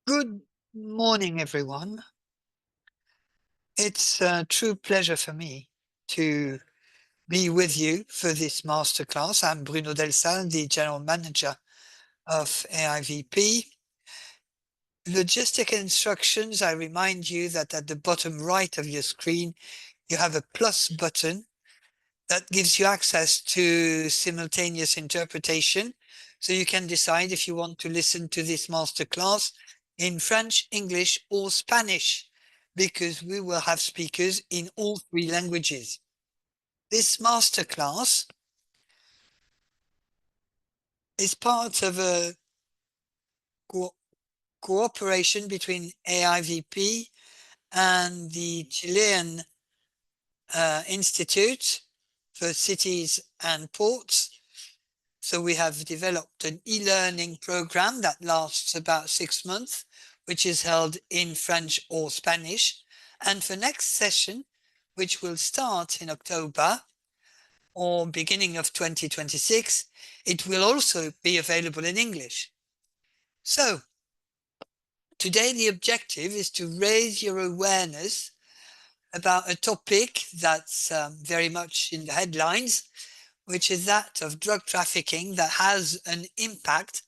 Good morning, everyone. It's a true pleasure for me to be with you for this masterclass. I'm Bruno Del Sal, the General Manager of AIVP. Logistic instructions, I remind you that at the bottom right of your screen, you have a plus button that gives you access to simultaneous interpretation. So you can decide if you want to listen to this masterclass in French, English, or Spanish, because we will have speakers in all three languages. This masterclass is part of a cooperation between AIVP and the Chilean Institute for Cities and Ports. So we have developed an e-learning program that lasts about 6 months, which is held in French or Spanish. And for next session, which will start in October or beginning of 2026, it will also be available in English. So today the objective is to raise your awareness about a topic that's very much in the headlines, which is that of drug trafficking that has an impact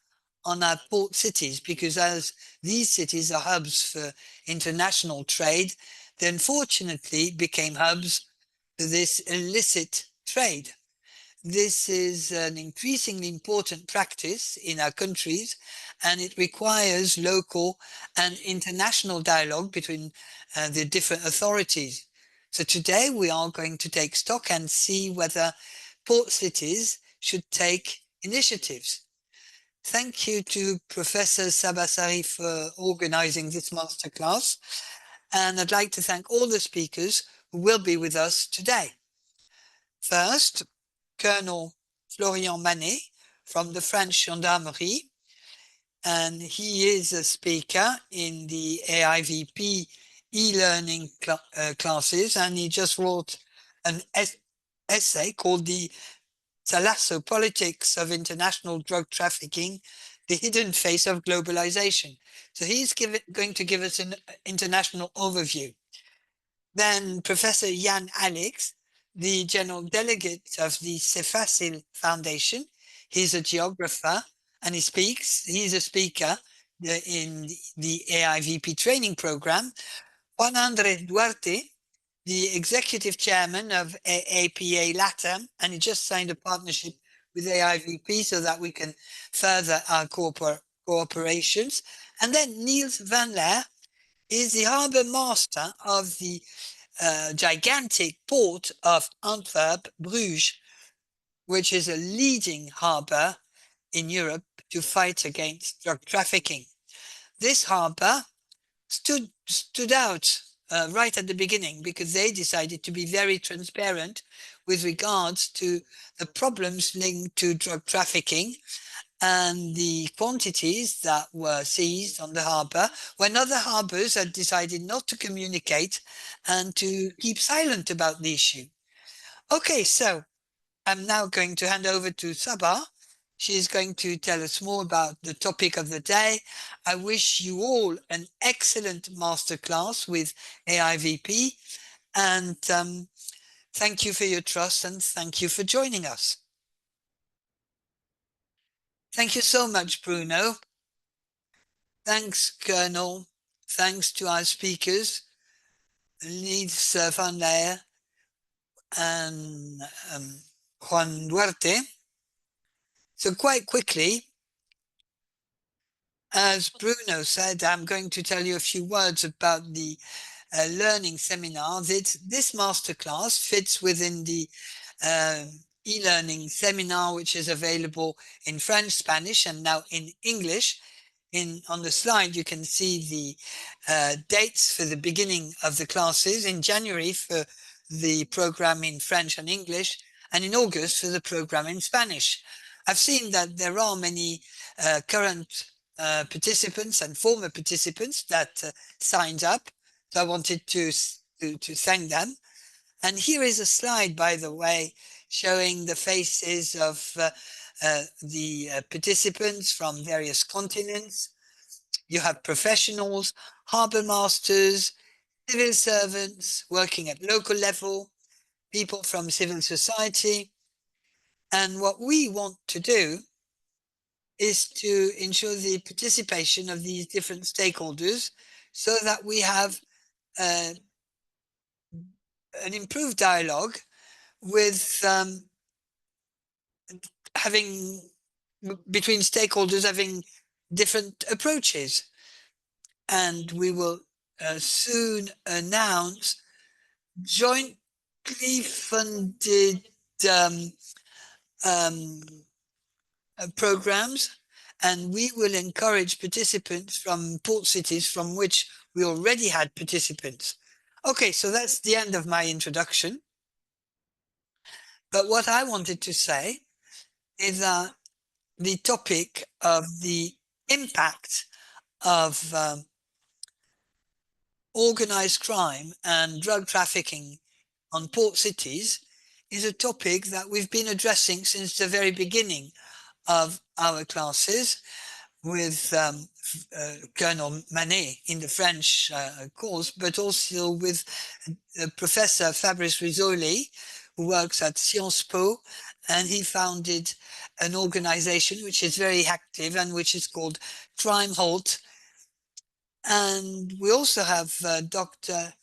on our port cities, because as these cities are hubs for international trade, they unfortunately became hubs for this illicit trade. This is an increasingly important practice in our countries, and it requires local and international dialogue between the different authorities. So today we are going to take stock and see whether port cities should take initiatives. Thank you to Professor Sabasari for organizing this masterclass. And I'd like to thank all the speakers who will be with us today. First, Colonel Florian Manet from the French Gendarmerie, and he is a speaker in the AIVP e-learning classes, and he just wrote an essay called The Thalassopolitics of International Drug Trafficking, the Hidden Face of Globalization. So he's going to give us an international overview. Then Professor Jan Alex, the General Delegate of the Cefasil Foundation. He's a geographer and he's a speaker in the AIVP training program. Juan Andres Duarte, the executive chairman of AAPA LATAM, and he just signed a partnership with AIVP so that we can further our cooperations. And then Niels van Leer is the harbour master of the gigantic port of Antwerp, Bruges, which is a leading harbour in Europe to fight against drug trafficking. This harbour stood out right at the beginning because they decided to be very transparent with regards to the problems linked to drug trafficking and the quantities that were seized on the harbour when other harbours had decided not to communicate and to keep silent about the issue. Okay, so I'm now going to hand over to Sabah. She's going to tell us more about the topic of the day. I wish you all an excellent masterclass with AIVP, and thank you for your trust and thank you for joining us. Thank you so much, Bruno. Thanks, Colonel. Thanks to our speakers, Niels van Leer and Juan Duarte. So quite quickly, as Bruno said, I'm going to tell you a few words about the learning seminar. This masterclass fits within the e-learning seminar, which is available in French, Spanish, and now in English. On the slide, you can see the dates for the beginning of the classes in January for the program in French and English, and in August for the program in Spanish. I've seen that there are many current participants and former participants that signed up. So I wanted to thank them. And here is a slide, by the way, showing the faces of the participants from various continents. You have professionals, harbour masters, civil servants working at local level, people from civil society. And what we want to do is to ensure the participation of these different stakeholders so that we have uh, an improved dialogue with having between stakeholders having different approaches. And we will soon announce jointly funded um, um, programs, and we will encourage participants from port cities from which we already had participants. Okay, so that's the end of my introduction. But what I wanted to say is that the topic of the impact of organized crime and drug trafficking on port cities is a topic that we've been addressing since the very beginning of our classes with Colonel Manet in the French course, but also with Professor Fabrice Rizzoli, who works at Sciences Po, and he founded an organization which is very active and which is called Crime Halt. And we also have Dr.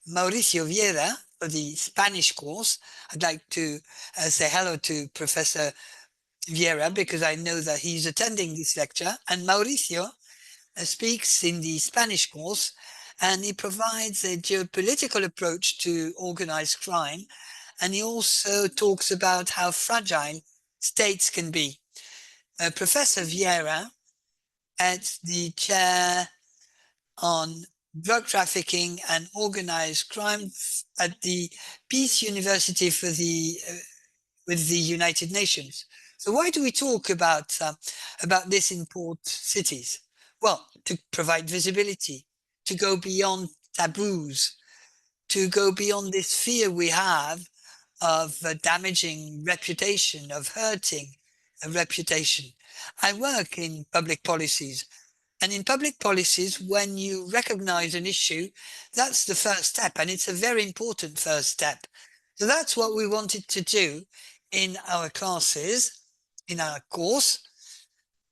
Mauricio Vieira for the Spanish course. I'd like to say hello to Professor Vieira because I know that he's attending this lecture. And Mauricio speaks in the Spanish course, and he provides a geopolitical approach to organized crime. And he also talks about how fragile states can be. Professor Vieira at the chair on drug trafficking and organized crime at the Peace University for the with the United Nations. So why do we talk about this in port cities? Well, to provide visibility, to go beyond taboos, to go beyond this fear we have of damaging reputation, of hurting a reputation. I work in public policies. And in public policies, when you recognize an issue, that's the first step. And it's a very important first step. So that's what we wanted to do in our classes, in our course.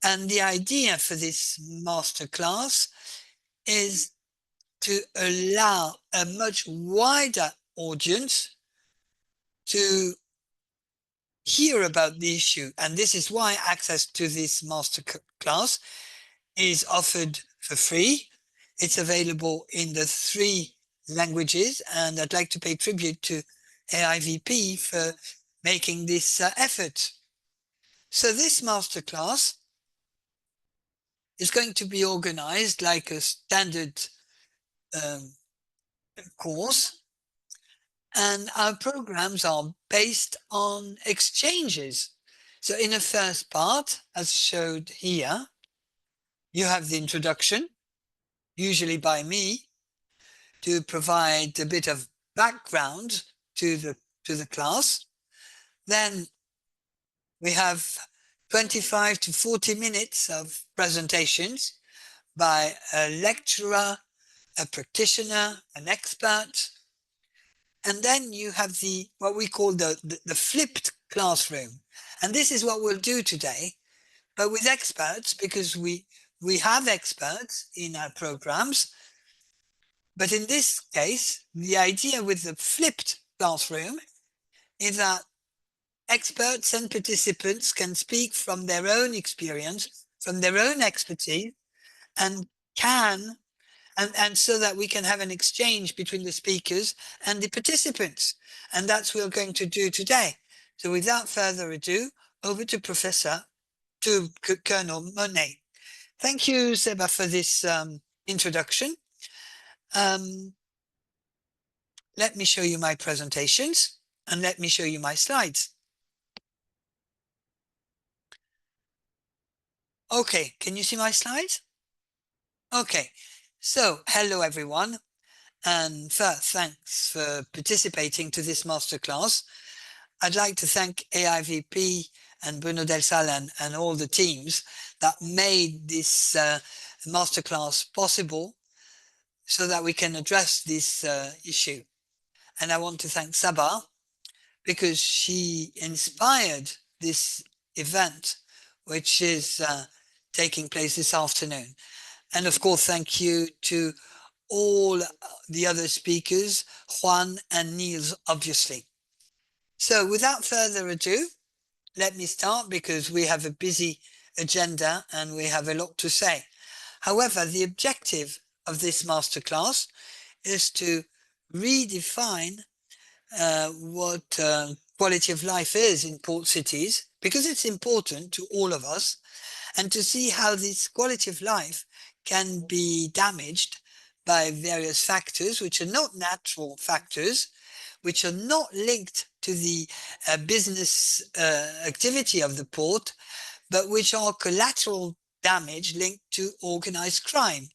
And the idea for this masterclass is to allow a much wider audience to hear about the issue. And this is why access to this masterclass is offered for free. It's available in the 3 languages, and I'd like to pay tribute to AIVP for making this effort. So this masterclass is going to be organized like a standard um, course, and our programs are based on exchanges. So in the first part, as showed here, you have the introduction, usually by me, to provide a bit of background to the class. Then we have 25 to 40 minutes of presentations by a lecturer, a practitioner, an expert. And then you have what we call the flipped classroom. And this is what we'll do today, but with experts, because we have experts in our programs. But in this case, the idea with the flipped classroom is that experts and participants can speak from their own experience, from their own expertise, and so that we can have an exchange between the speakers and the participants. And that's what we're going to do today. So without further ado, over to Colonel Manet. Thank you, Seba, for this introduction. Let me show you my presentations and let me show you my slides. Okay, can you see my slides? Okay, so hello everyone, and first thanks for participating to this masterclass. I'd like to thank AIVP and Bruno Del Salan and all the teams that made this masterclass possible so that we can address this issue. And I want to thank Sabah because she inspired this event, which is taking place this afternoon. And of course, thank you to all the other speakers, Juan and Niels, obviously. So without further ado, let me start because we have a busy agenda and we have a lot to say. However, the objective of this masterclass is to redefine what quality of life is in port cities, because it's important to all of us, and to see how this quality of life can be damaged by various factors which are not natural factors, which are not linked to the business activity of the port, but which are collateral damage linked to organized crime.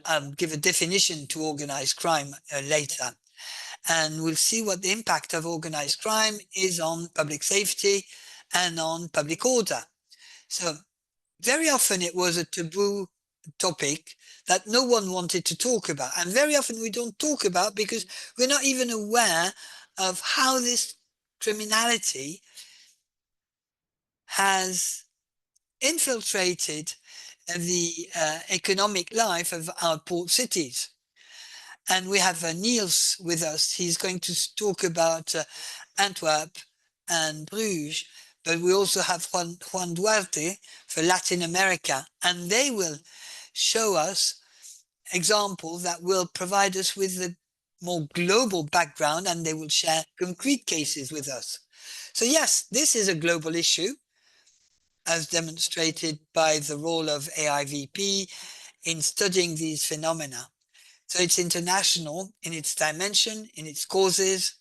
I'll give a definition to organized crime later. And we'll see what the impact of organized crime is on public safety and on public order. So very often it was a taboo topic that no one wanted to talk about. And very often we don't talk about because we're not even aware of how this criminality has infiltrated the economic life of our port cities. And we have Niels with us. He's going to talk about Antwerp and Bruges, but we also have Juan Duarte for Latin America, and they will show us examples that will provide us with a more global background, and they will share concrete cases with us. So yes, this is a global issue, as demonstrated by the role of AIVP in studying these phenomena. So it's international in its dimension, in its causes,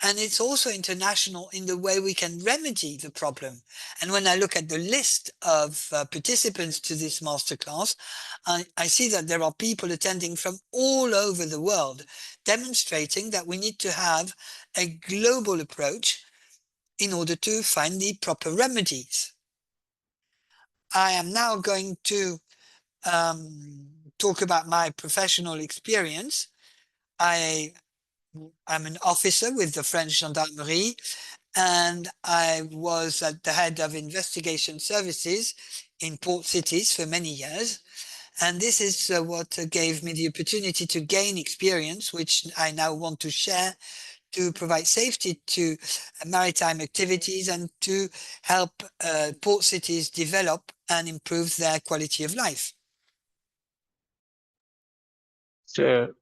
and it's also international in the way we can remedy the problem. And when I look at the list of participants to this masterclass, I see that there are people attending from all over the world, demonstrating that we need to have a global approach in order to find the proper remedies. I am now going to talk about my professional experience. I'm an officer with the French Gendarmerie, and I was at the head of investigation services in port cities for many years. And this is what gave me the opportunity to gain experience, which I now want to share to provide safety to maritime activities and to help port cities develop and improve their quality of life. So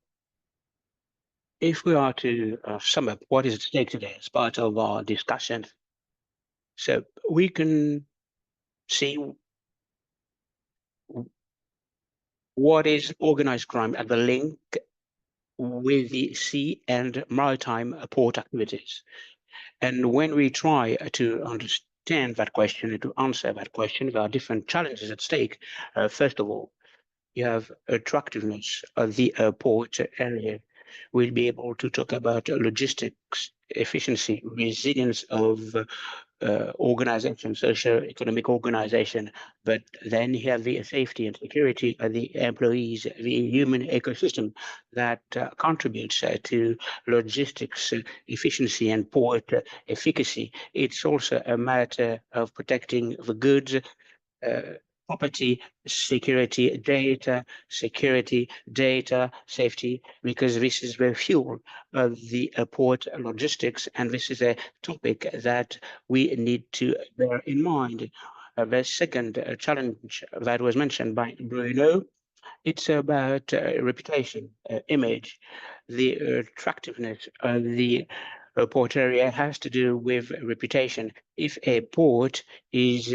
if we are to sum up what is at stake today as part of our discussion, so we can see what is organized crime and the link with the sea and maritime port activities. And when we try to understand that question and to answer that question, there are different challenges at stake. First of all, you have attractiveness of the port area. We'll be able to talk about logistics, efficiency, resilience of organization, socio-economic organization, but then you have the safety and security of the employees, the human ecosystem that contributes to logistics efficiency and port efficacy. It's also a matter of protecting the goods, property, security, data, safety, because this is the fuel of the port logistics, and this is a topic that we need to bear in mind. The second challenge that was mentioned by Bruno, it's about reputation, image. The attractiveness of the port area has to do with reputation. If a port is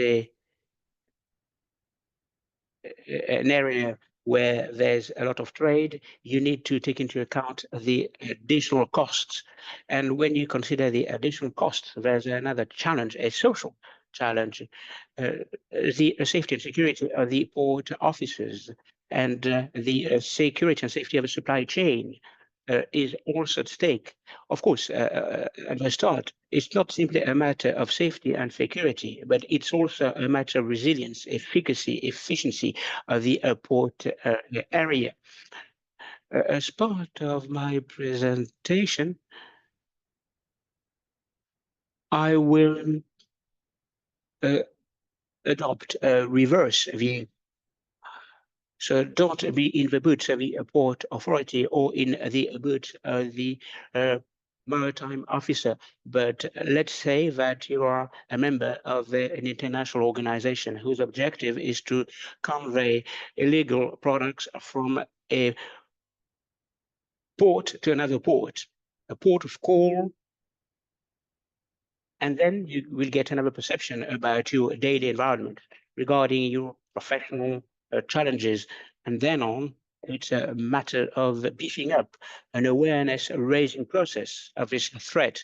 an area where there's a lot of trade, you need to take into account the additional costs. And when you consider the additional costs, there's another challenge, a social challenge, the safety and security of the port officers and the security and safety of the supply chain. is also at stake. Of course, at the start, it's not simply a matter of safety and security, but it's also a matter of resilience, efficacy, efficiency of the port area. As part of my presentation, I will adopt a reverse view. So don't be in the boots of the port authority or in the boots of the maritime officer, but let's say that you are a member of an international organization whose objective is to convey illegal products from a port to another port, a port of call, and then you will get another perception about your daily environment regarding your professional challenges. And then on, it's a matter of beefing up an awareness raising process of this threat.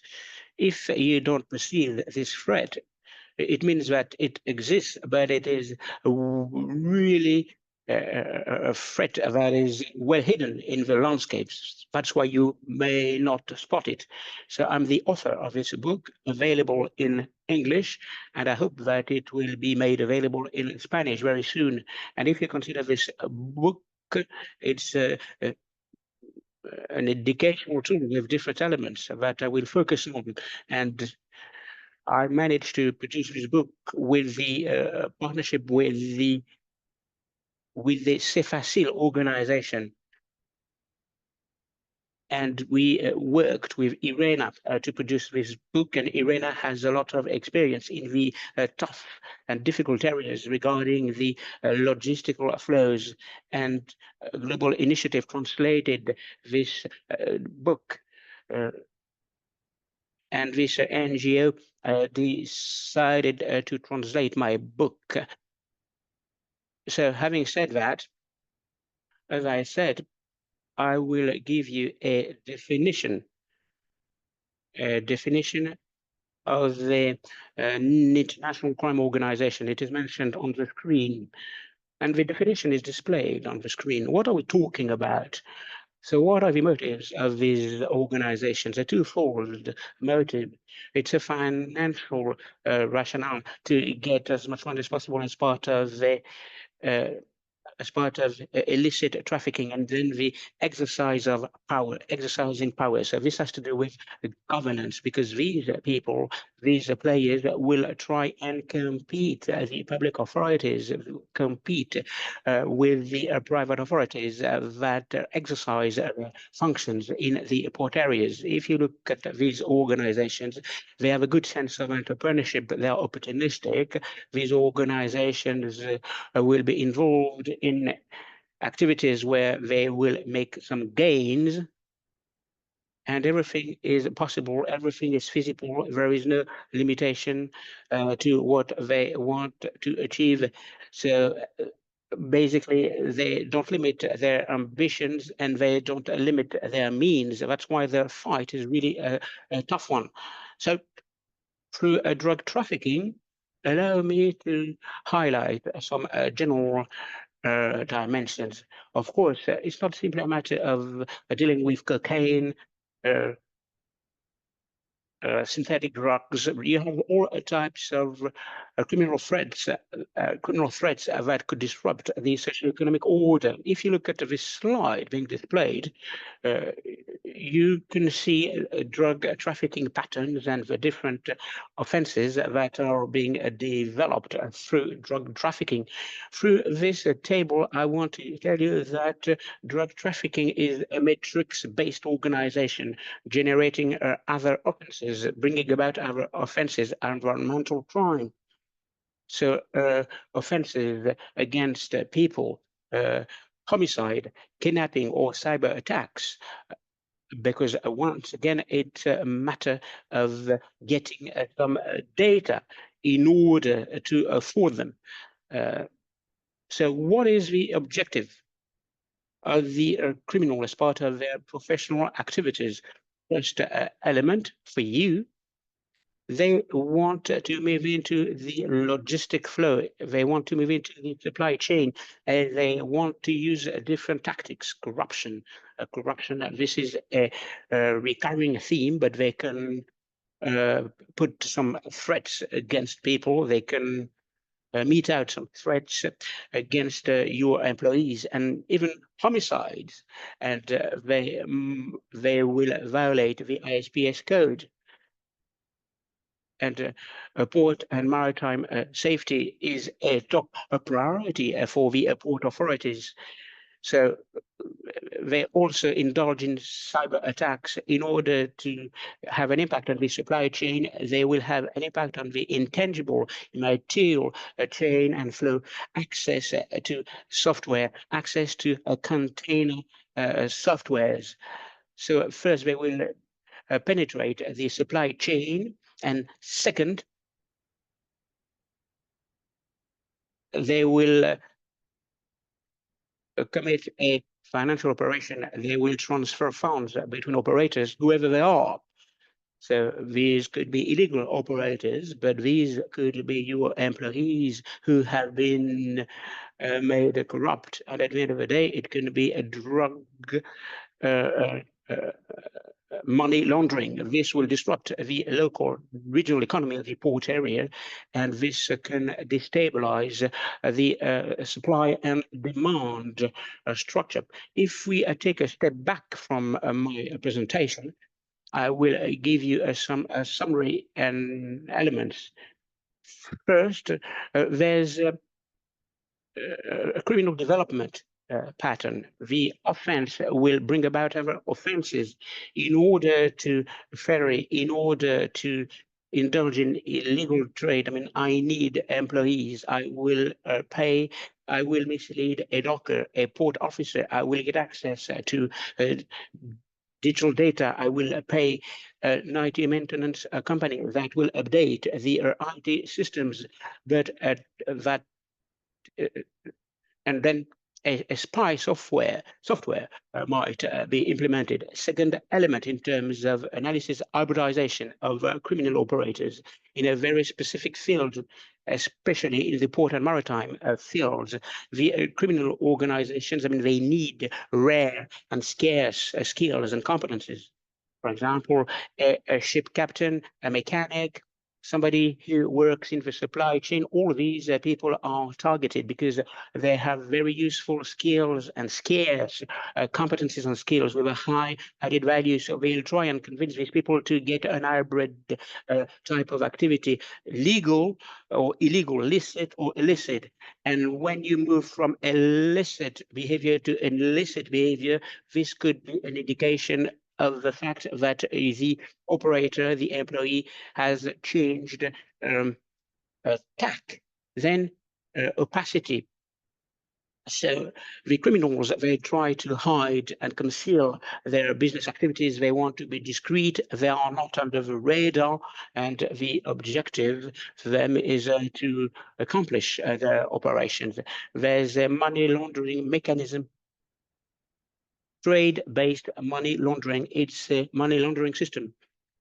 If you don't perceive this threat, it means that it exists, but it is really a threat that is well hidden in the landscapes. That's why you may not spot it. So I'm the author of this book, available in English, and I hope that it will be made available in Spanish very soon. And if you consider this book, it's an educational tool with different elements that I will focus on. And I managed to produce this book with the partnership with the CEFACIL organization. And we worked with Irena to produce this book, and Irena has a lot of experience in the tough and difficult areas regarding the logistical flows, and Global Initiative translated this book. And this NGO decided to translate my book. So having said that, as I said, I will give you a definition of the International Crime Organization. It is mentioned on the screen, and the definition is displayed on the screen. What are we talking about? So what are the motives of these organizations? A twofold motive. It's a financial rationale to get as much money as possible as part of the illicit trafficking, and then the exercise of power, exercising power. So this has to do with governance, because these people, these players will try and compete, the public authorities compete with the private authorities that exercise functions in the port areas. If you look at these organizations, they have a good sense of entrepreneurship, but they are opportunistic. These organizations will be involved in activities where they will make some gains, and everything is possible, everything is feasible. There is no limitation to what they want to achieve. So basically, they don't limit their ambitions and they don't limit their means. That's why their fight is really a tough one. So through drug trafficking, allow me to highlight some general dimensions. Of course, it's not simply a matter of dealing with cocaine, synthetic drugs. You have all types of criminal threats that could disrupt the socio-economic order. If you look at this slide being displayed, you can see drug trafficking patterns and the different offenses that are being developed through drug trafficking. Through this table, I want to tell you that drug trafficking is a matrix-based organization generating other offenses, bringing about other offenses, environmental crime. So offenses against people, homicide, kidnapping, or cyber attacks, because once again, it's a matter of getting some data in order to afford them. So what is the objective of the criminal as part of their professional activities? First element for you They want to move into the logistic flow. They want to move into the supply chain. They want to use different tactics, corruption. This is a recurring theme, but they can put some threats against people. They can mete out some threats against your employees and even homicides, and they will violate the ISPS code. And port and maritime safety is a top priority for the port authorities. So they also indulge in cyber attacks in order to have an impact on the supply chain. They will have an impact on the intangible material chain and flow, access to software, access to container softwares. So first, they will penetrate the supply chain, and second, they will commit a financial operation. They will transfer funds between operators, whoever they are. So these could be illegal operators, but these could be your employees who have been made corrupt. And at the end of the day, it can be a drug money laundering. This will disrupt the local regional economy of the port area, and this can destabilize the supply and demand structure. If we take a step back from my presentation, I will give you some summary and elements. First, there's a criminal development pattern. The offense will bring about other offenses in order to ferry, in order to indulge in illegal trade. I mean, I need employees. I will pay. I will mislead a docker, a port officer. I will get access to digital data. I will pay an IT maintenance company that will update the IT systems, but that and then a spy software might be implemented. Second element in terms of analysis, hybridization of criminal operators in a very specific field, especially in the port and maritime fields. The criminal organizations, I mean, they need rare and scarce skills and competencies. For example, a ship captain, a mechanic, somebody who works in the supply chain. All of these people are targeted because they have very useful skills and scarce competencies and skills with a high added value. So they'll try and convince these people to get an hybrid type of activity, legal or illegal, licit or illicit. And when you move from illicit behavior to illicit behavior, this could be an indication of the fact that the operator, the employee, has changed tack, then opacity. So the criminals, they try to hide and conceal their business activities. They want to be discreet. They are not under the radar. And the objective for them is to accomplish their operations. There's a money laundering mechanism, trade-based money laundering. It's a money laundering system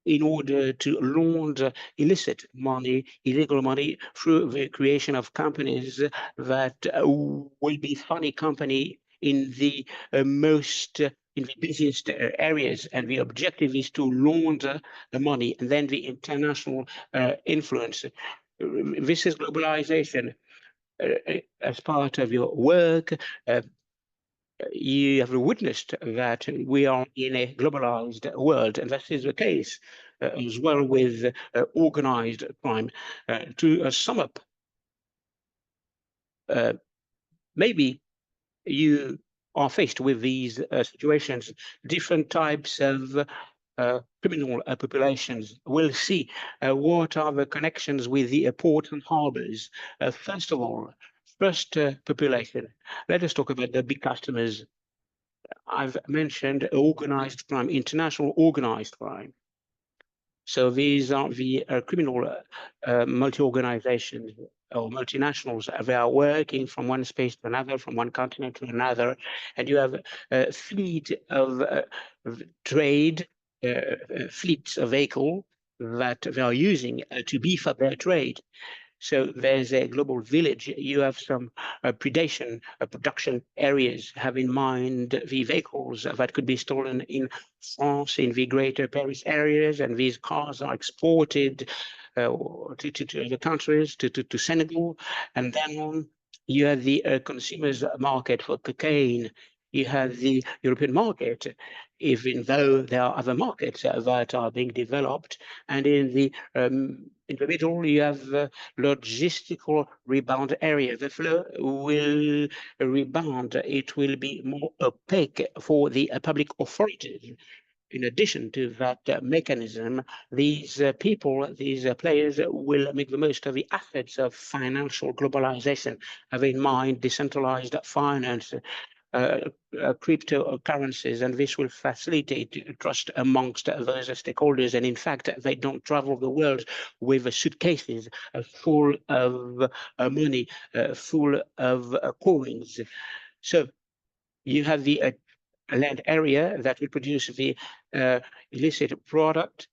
in order to launder illicit money, illegal money, through the creation of companies that will be funny company in the in the busiest areas. And the objective is to launder the money, and then the international influence. This is globalization. As part of your work, you have witnessed that we are in a globalized world, and that is the case as well with organized crime. To sum up, maybe you are faced with these situations. Different types of criminal populations. We'll see what are the connections with the ports and harbors. First of all, first population. Let us talk about the big customers. I've mentioned organized crime, international organized crime. So these are the criminal multi-organizations or multinationals. They are working from one space to another, from one continent to another, and you have a fleet of trade, fleets of vehicle that they are using to beef up their trade. So there's a global village. You have some predation, production areas. Have in mind the vehicles that could be stolen in France, in the greater Paris areas, and these cars are exported to other countries, to Senegal, and then you have the consumers market for cocaine. You have the European market, even though there are other markets that are being developed, and in the middle you have logistical rebound area. The flow will rebound. It will be more opaque for the public authorities. In addition to that mechanism, these people, these players will make the most of the assets of financial globalization, have in mind decentralized finance, uh, cryptocurrencies, and this will facilitate trust amongst those stakeholders. And in fact, they don't travel the world with suitcases full of money, full of coins. So you have the land area that will produce the illicit product.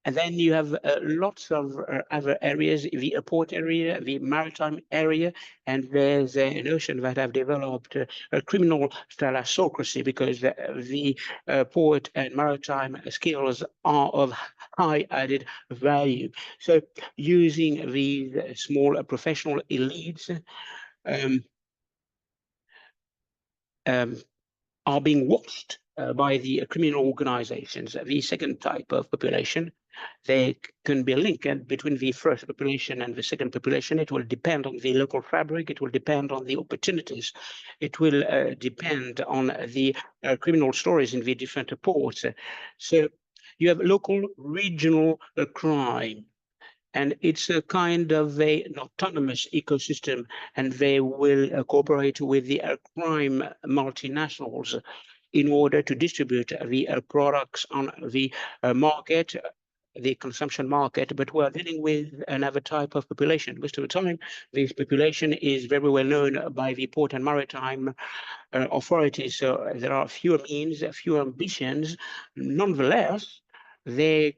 And then you have lots of other areas, the port area, the maritime area, and there's a notion that I've developed a criminal thalassocracy, because the port and maritime skills are of high added value. So using these small professional elites, um, um, are being watched by the criminal organizations. The second type of population, there can be a link between the first population and the second population. It will depend on the local fabric. It will depend on the opportunities. It will depend on the criminal stories in the different ports. So you have local, regional crime, and it's a kind of an autonomous ecosystem, and they will cooperate with the crime multinationals in order to distribute the products on the market, the consumption market. But we're dealing with another type of population. Most of the time, this population is very well known by the port and maritime authorities. So there are fewer means, fewer ambitions. Nonetheless, they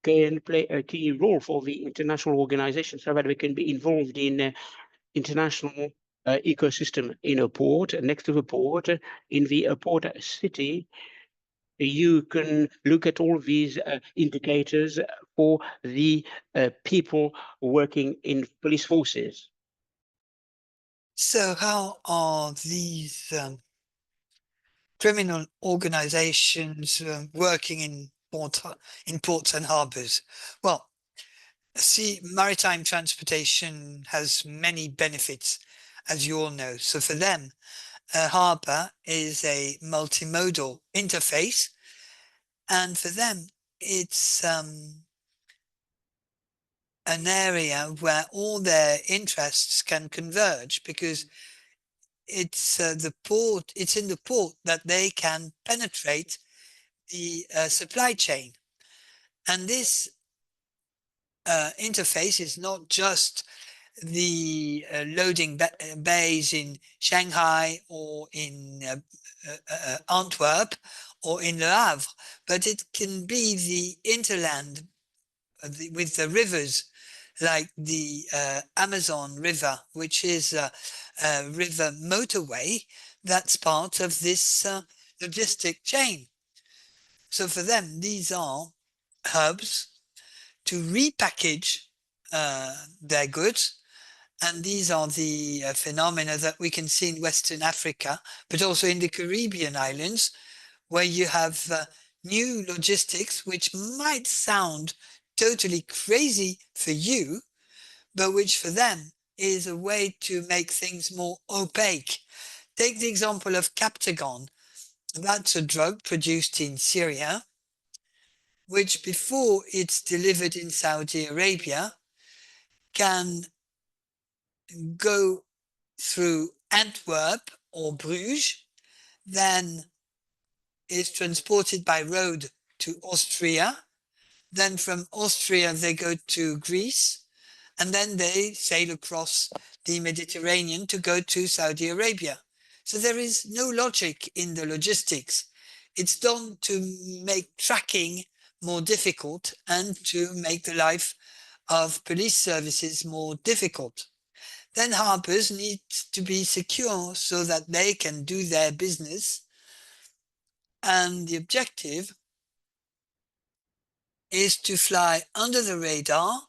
can play a key role for the international organization, so that we can be involved in international ecosystem in a port, next to the port, in the port city. You can look at all these indicators for the people working in police forces. So how are these criminal organizations working in ports and harbors? Well, maritime transportation has many benefits, as you all know. So for them, a harbor is a multimodal interface, and for them, it's an area where all their interests can converge, because it's it's in the port that they can penetrate the supply chain. And this interface is not just the loading bays in Shanghai or in Antwerp or in Le Havre, but it can be the interland with the rivers, like the Amazon River, which is a river motorway that's part of this logistic chain. So for them, these are hubs to repackage their goods. And these are the phenomena that we can see in Western Africa, but also in the Caribbean islands, where you have new logistics, which might sound totally crazy for you, but which for them is a way to make things more opaque. Take the example of Captagon. That's a drug produced in Syria, which before it's delivered in Saudi Arabia can go through Antwerp or Bruges, then is transported by road to Austria. Then from Austria, they go to Greece, and then they sail across the Mediterranean to go to Saudi Arabia. So there is no logic in the logistics. It's done to make tracking more difficult and to make the life of police services more difficult. Then harbors need to be secure so that they can do their business. And the objective is to fly under the radar,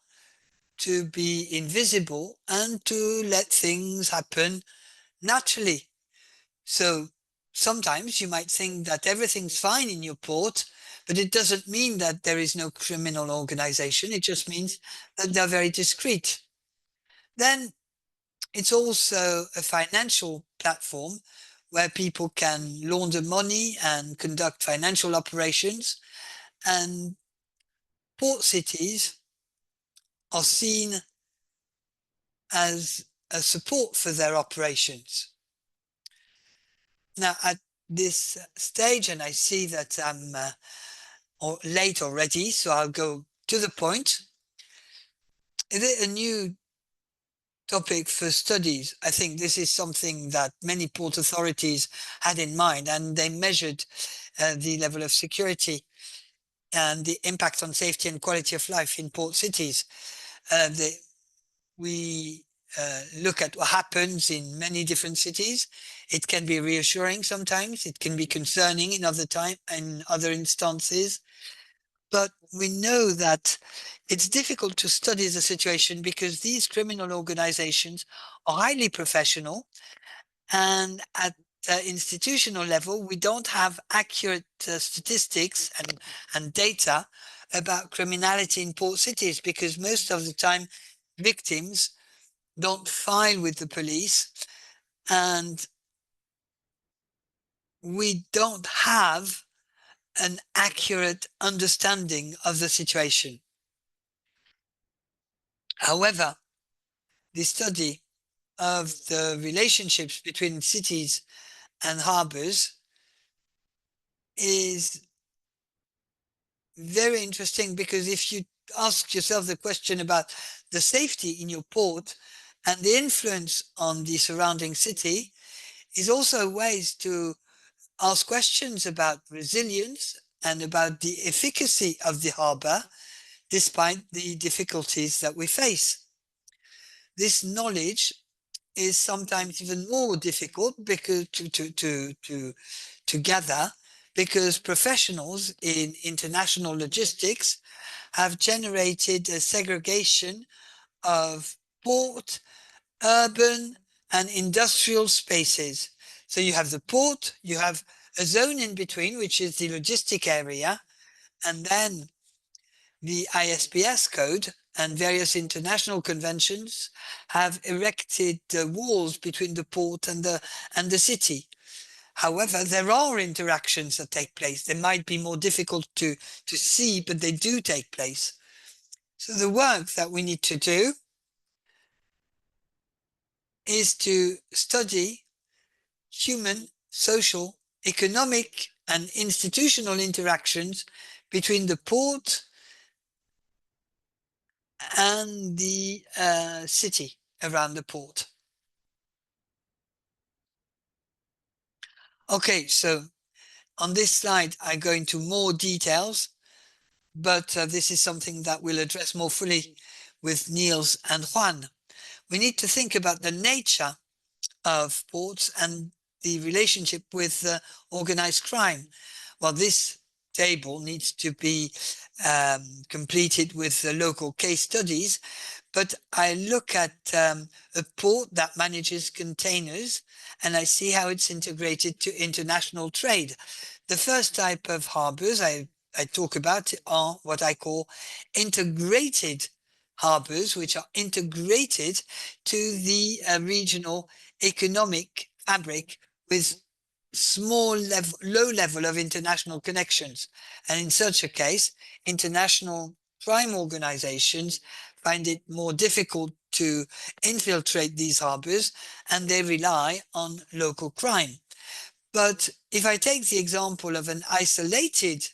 to be invisible, and to let things happen naturally. So sometimes you might think that everything's fine in your port, but it doesn't mean that there is no criminal organization. It just means that they're very discreet. Then it's also a financial platform where people can launder money and conduct financial operations. And port cities are seen as a support for their operations. Now, at this stage, and I see that I'm late already, so I'll go to the point. Is it a new topic for studies? I think this is something that many port authorities had in mind, and they measured the level of security and the impact on safety and quality of life in port cities. We look at what happens in many different cities. It can be reassuring sometimes. It can be concerning in other instances. But we know that it's difficult to study the situation because these criminal organizations are highly professional, and at the institutional level, we don't have accurate statistics and data about criminality in port cities, because most of the time victims don't file with the police, and we don't have an accurate understanding of the situation. However, the study of the relationships between cities and harbors is very interesting, because if you ask yourself the question about the safety in your port and the influence on the surrounding city, is also ways to ask questions about resilience and about the efficacy of the harbor despite the difficulties that we face. This knowledge is sometimes even more difficult because to gather, because professionals in international logistics have generated a segregation of port, urban, and industrial spaces. So you have the port, you have a zone in between, which is the logistic area, and then the ISPS code and various international conventions have erected walls between the port and the city. However, there are interactions that take place. They might be more difficult to see, but they do take place. So the work that we need to do is to study human, social, economic, and institutional interactions between the port and the city around the port. Okay, so on this slide, I go into more details, but this is something that we'll address more fully with Niels and Juan. We need to think about the nature of ports and the relationship with organized crime. Well, this table needs to be completed with local case studies, but I look at a port that manages containers, and I see how it's integrated to international trade. The first type of harbors I talk about are what I call integrated harbors, which are integrated to the regional economic fabric with low level of international connections. And in such a case, international crime organizations find it more difficult to infiltrate these harbors, and they rely on local crime. But if I take the example of an isolated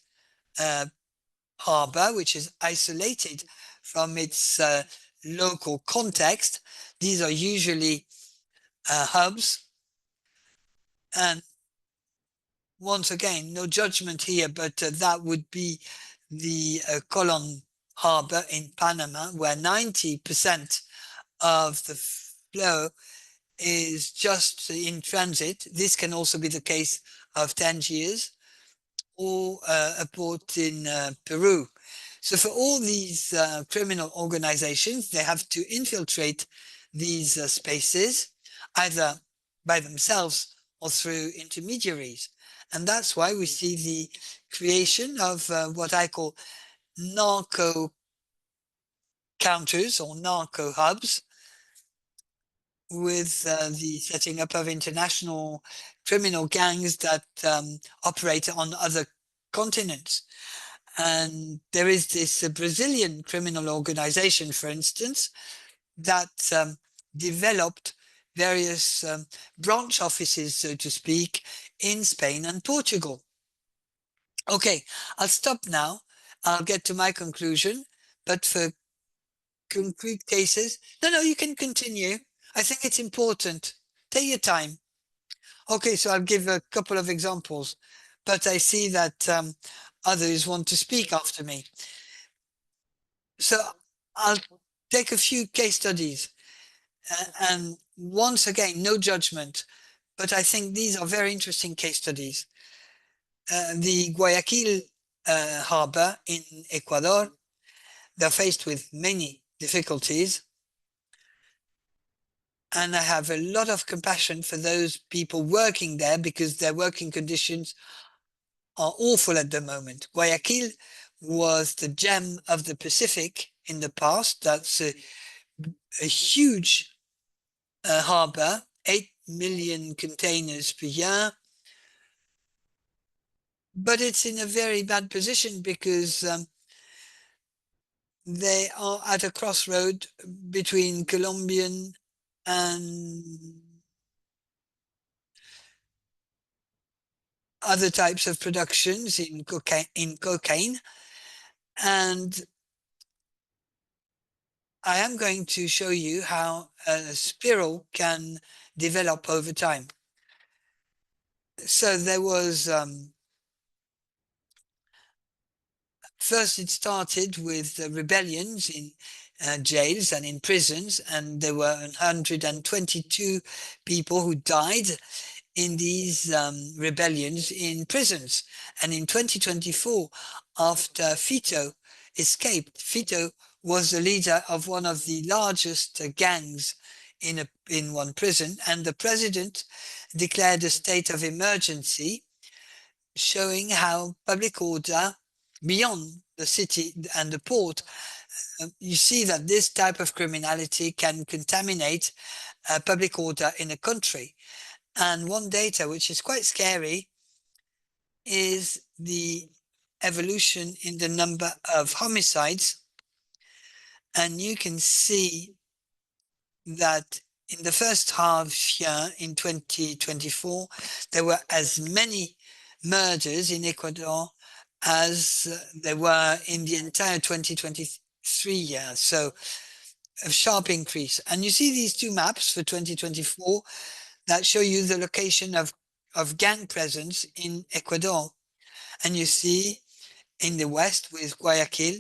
harbor, which is isolated from its local context, these are usually hubs. And once again, no judgment here, but that would be the Colon harbor in Panama, where 90% of the flow is just in transit. This can also be the case of Tangiers or a port in Peru. So for all these criminal organizations, they have to infiltrate these spaces, either by themselves or through intermediaries. And that's why we see the creation of what I call narco counters or narco hubs, with the setting up of international criminal gangs that operate on other continents. And there is this Brazilian criminal organization, for instance, that developed various branch offices, so to speak, in Spain and Portugal. Okay, I'll stop now. I'll get to my conclusion, but for concrete cases, no, you can continue. I think it's important. Take your time. Okay, so I'll give a couple of examples, but I see that others want to speak after me. So I'll take a few case studies. And once again, no judgment, but I think these are very interesting case studies. The Guayaquil harbor in Ecuador, they're faced with many difficulties. And I have a lot of compassion for those people working there, because their working conditions are awful at the moment. Guayaquil was the gem of the Pacific in the past. That's a huge harbor, 8 million containers per year. But it's in a very bad position because they are at a crossroad between Colombian and other types of productions in cocaine. And I am going to show you how a spiral can develop over time. So there was, first it started with rebellions in jails and in prisons, and there were 122 people who died in these rebellions in prisons. And in 2024, after Fito escaped, Fito was the leader of one of the largest gangs in one prison, and the president declared a state of emergency, showing how public order beyond the city and the port, you see that this type of criminality can contaminate public order in a country. And one data which is quite scary is the evolution in the number of homicides. And you can see that in the first half year in 2024, there were as many murders in Ecuador as there were in the entire 2023 year. So a sharp increase. And you see these two maps for 2024 that show you the location of gang presence in Ecuador. And you see in the west with Guayaquil,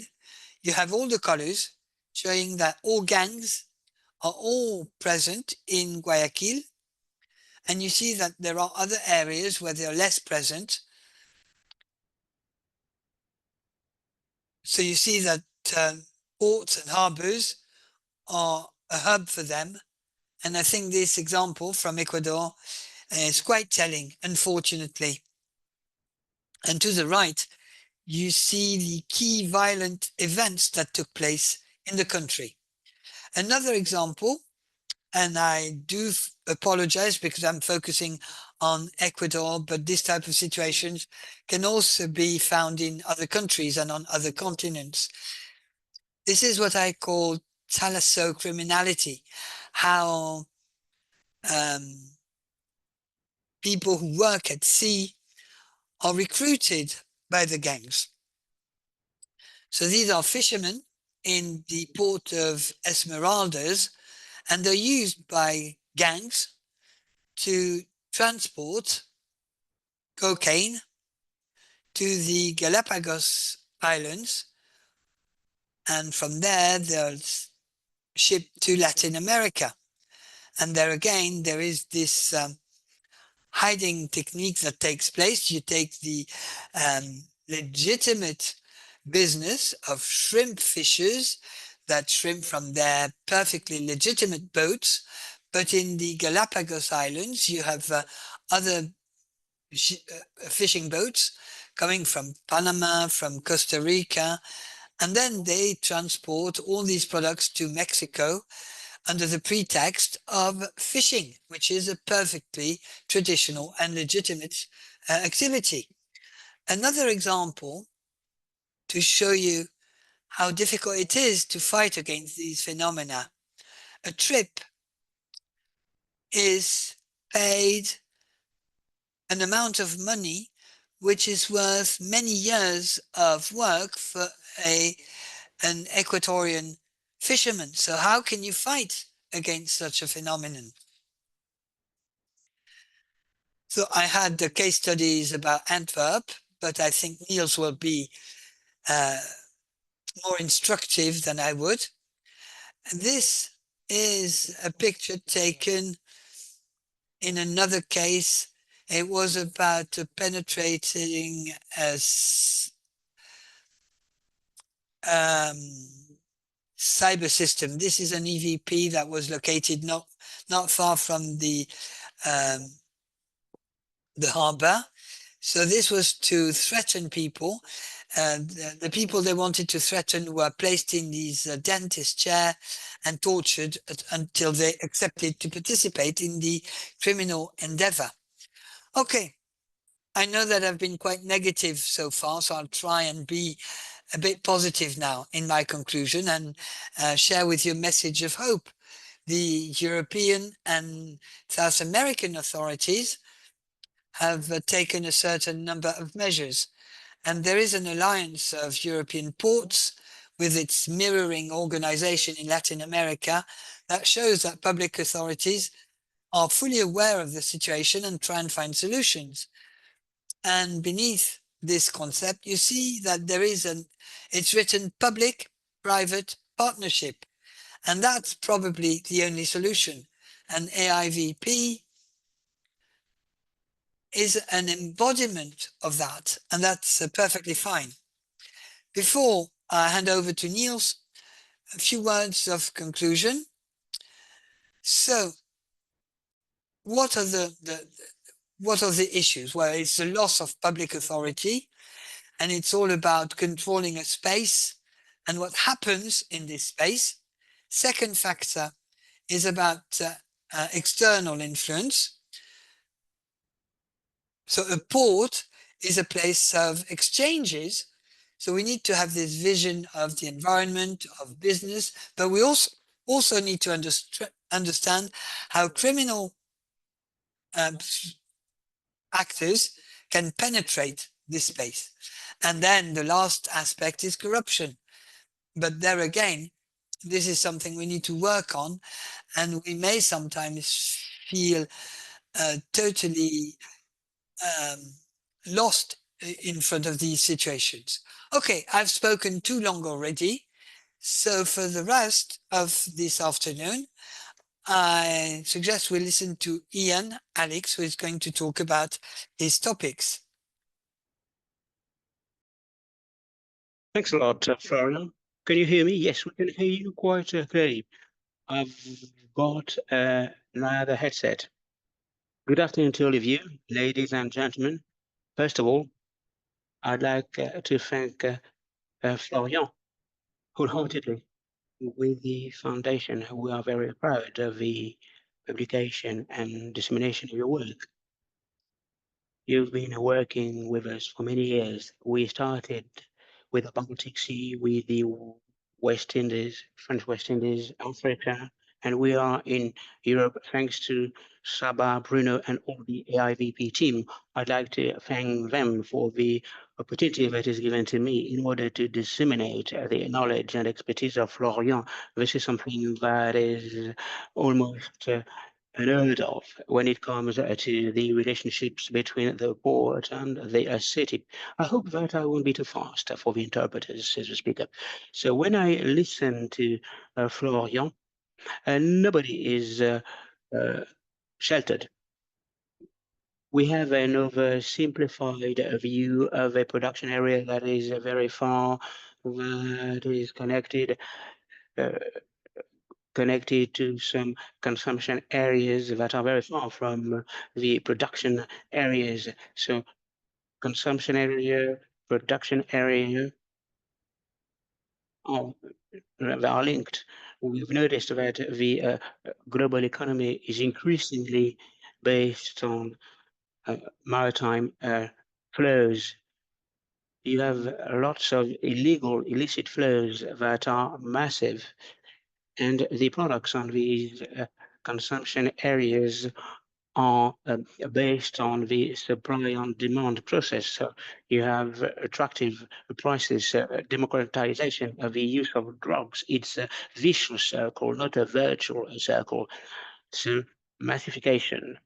you have all the colors showing that all gangs are all present in Guayaquil. And you see that there are other areas where they are less present. So you see that ports and harbors are a hub for them. And I think this example from Ecuador is quite telling, unfortunately. And to the right, you see the key violent events that took place in the country. Another example, and I do apologize because I'm focusing on Ecuador, but this type of situations can also be found in other countries and on other continents. This is what I call thalasso criminality, how people who work at sea are recruited by the gangs. So these are fishermen in the port of Esmeraldas, and they're used by gangs to transport cocaine to the Galapagos islands, and from there they're shipped to Latin America. And there again, there is this hiding technique that takes place. You take the legitimate business of shrimp fishers that shrimp from their perfectly legitimate boats, but in the Galapagos Islands, you have other fishing boats coming from Panama, from Costa Rica, and then they transport all these products to Mexico under the pretext of fishing, which is a perfectly traditional and legitimate activity. Another example to show you how difficult it is to fight against these phenomena. A trip is paid an amount of money which is worth many years of work for an Ecuadorian fisherman. So how can you fight against such a phenomenon? So I had the case studies about Antwerp, but I think Niels will be more instructive than I would. And this is a picture taken in another case. It was about penetrating a cyber system. This is an EVP that was located not far from the harbor. So this was to threaten people. The people they wanted to threaten were placed in these dentist chair and tortured until they accepted to participate in the criminal endeavor. Okay, I know that I've been quite negative so far, so I'll try and be a bit positive now in my conclusion and share with you a message of hope. The European and South American authorities have taken a certain number of measures. And there is an alliance of European ports with its mirroring organization in Latin America that shows that public authorities are fully aware of the situation and try and find solutions. And beneath this concept, you see that there is it's written public-private partnership. And that's probably the only solution. And AIVP is an embodiment of that, and that's perfectly fine. Before I hand over to Niels, a few words of conclusion. So, what are the issues? Well, it's the loss of public authority, and it's all about controlling a space and what happens in this space. Second factor is about external influence. So a port is a place of exchanges. So we need to have this vision of the environment, of business, but we also need to understand how criminal actors can penetrate this space. And then the last aspect is corruption. But there again, this is something we need to work on, and we may sometimes feel totally lost in front of these situations. Okay, I've spoken too long already. So for the rest of this afternoon, I suggest we listen to Ian Alex, who is going to talk about his topics. Thanks a lot, Florian. Can you hear me? Yes, we can hear you quite clearly. I've got another headset. Good afternoon to all of you, ladies and gentlemen. First of all, I'd like to thank Florian wholeheartedly. With the foundation, we are very proud of the publication and dissemination of your work. You've been working with us for many years. We started with the Baltic Sea, with the West Indies, French West Indies, Africa, and we are in Europe thanks to Saba, Bruno, and all the AIVP team. I'd like to thank them for the opportunity that is given to me in order to disseminate the knowledge and expertise of Florian. This is something that is almost unheard of when it comes to the relationships between the port and the city. I hope that I won't be too fast for the interpreters, says the speaker. So when I listen to Florian, nobody is sheltered. We have an oversimplified view of a production area that is very far, that is uh, connected to some consumption areas that are very far from the production areas. So consumption area, production area are, they are linked. We've noticed that the global economy is increasingly based on maritime flows. You have lots of illicit flows that are massive, and the products on these consumption areas are based on the supply and demand process. So you have attractive prices, democratization of the use of drugs. It's a vicious circle, not a virtual circle. So massification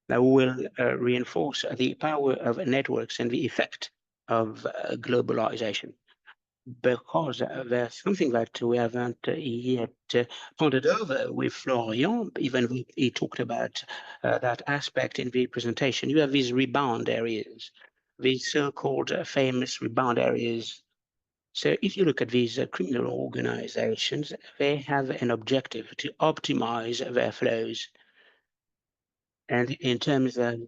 that will reinforce the power of networks and the effect of globalization. Because there's something that we haven't yet pondered over with Florian, even though he talked about that aspect in the presentation. You have these rebound areas, these so-called famous rebound areas. So if you look at these criminal organizations, they have an objective to optimize their flows. And in terms of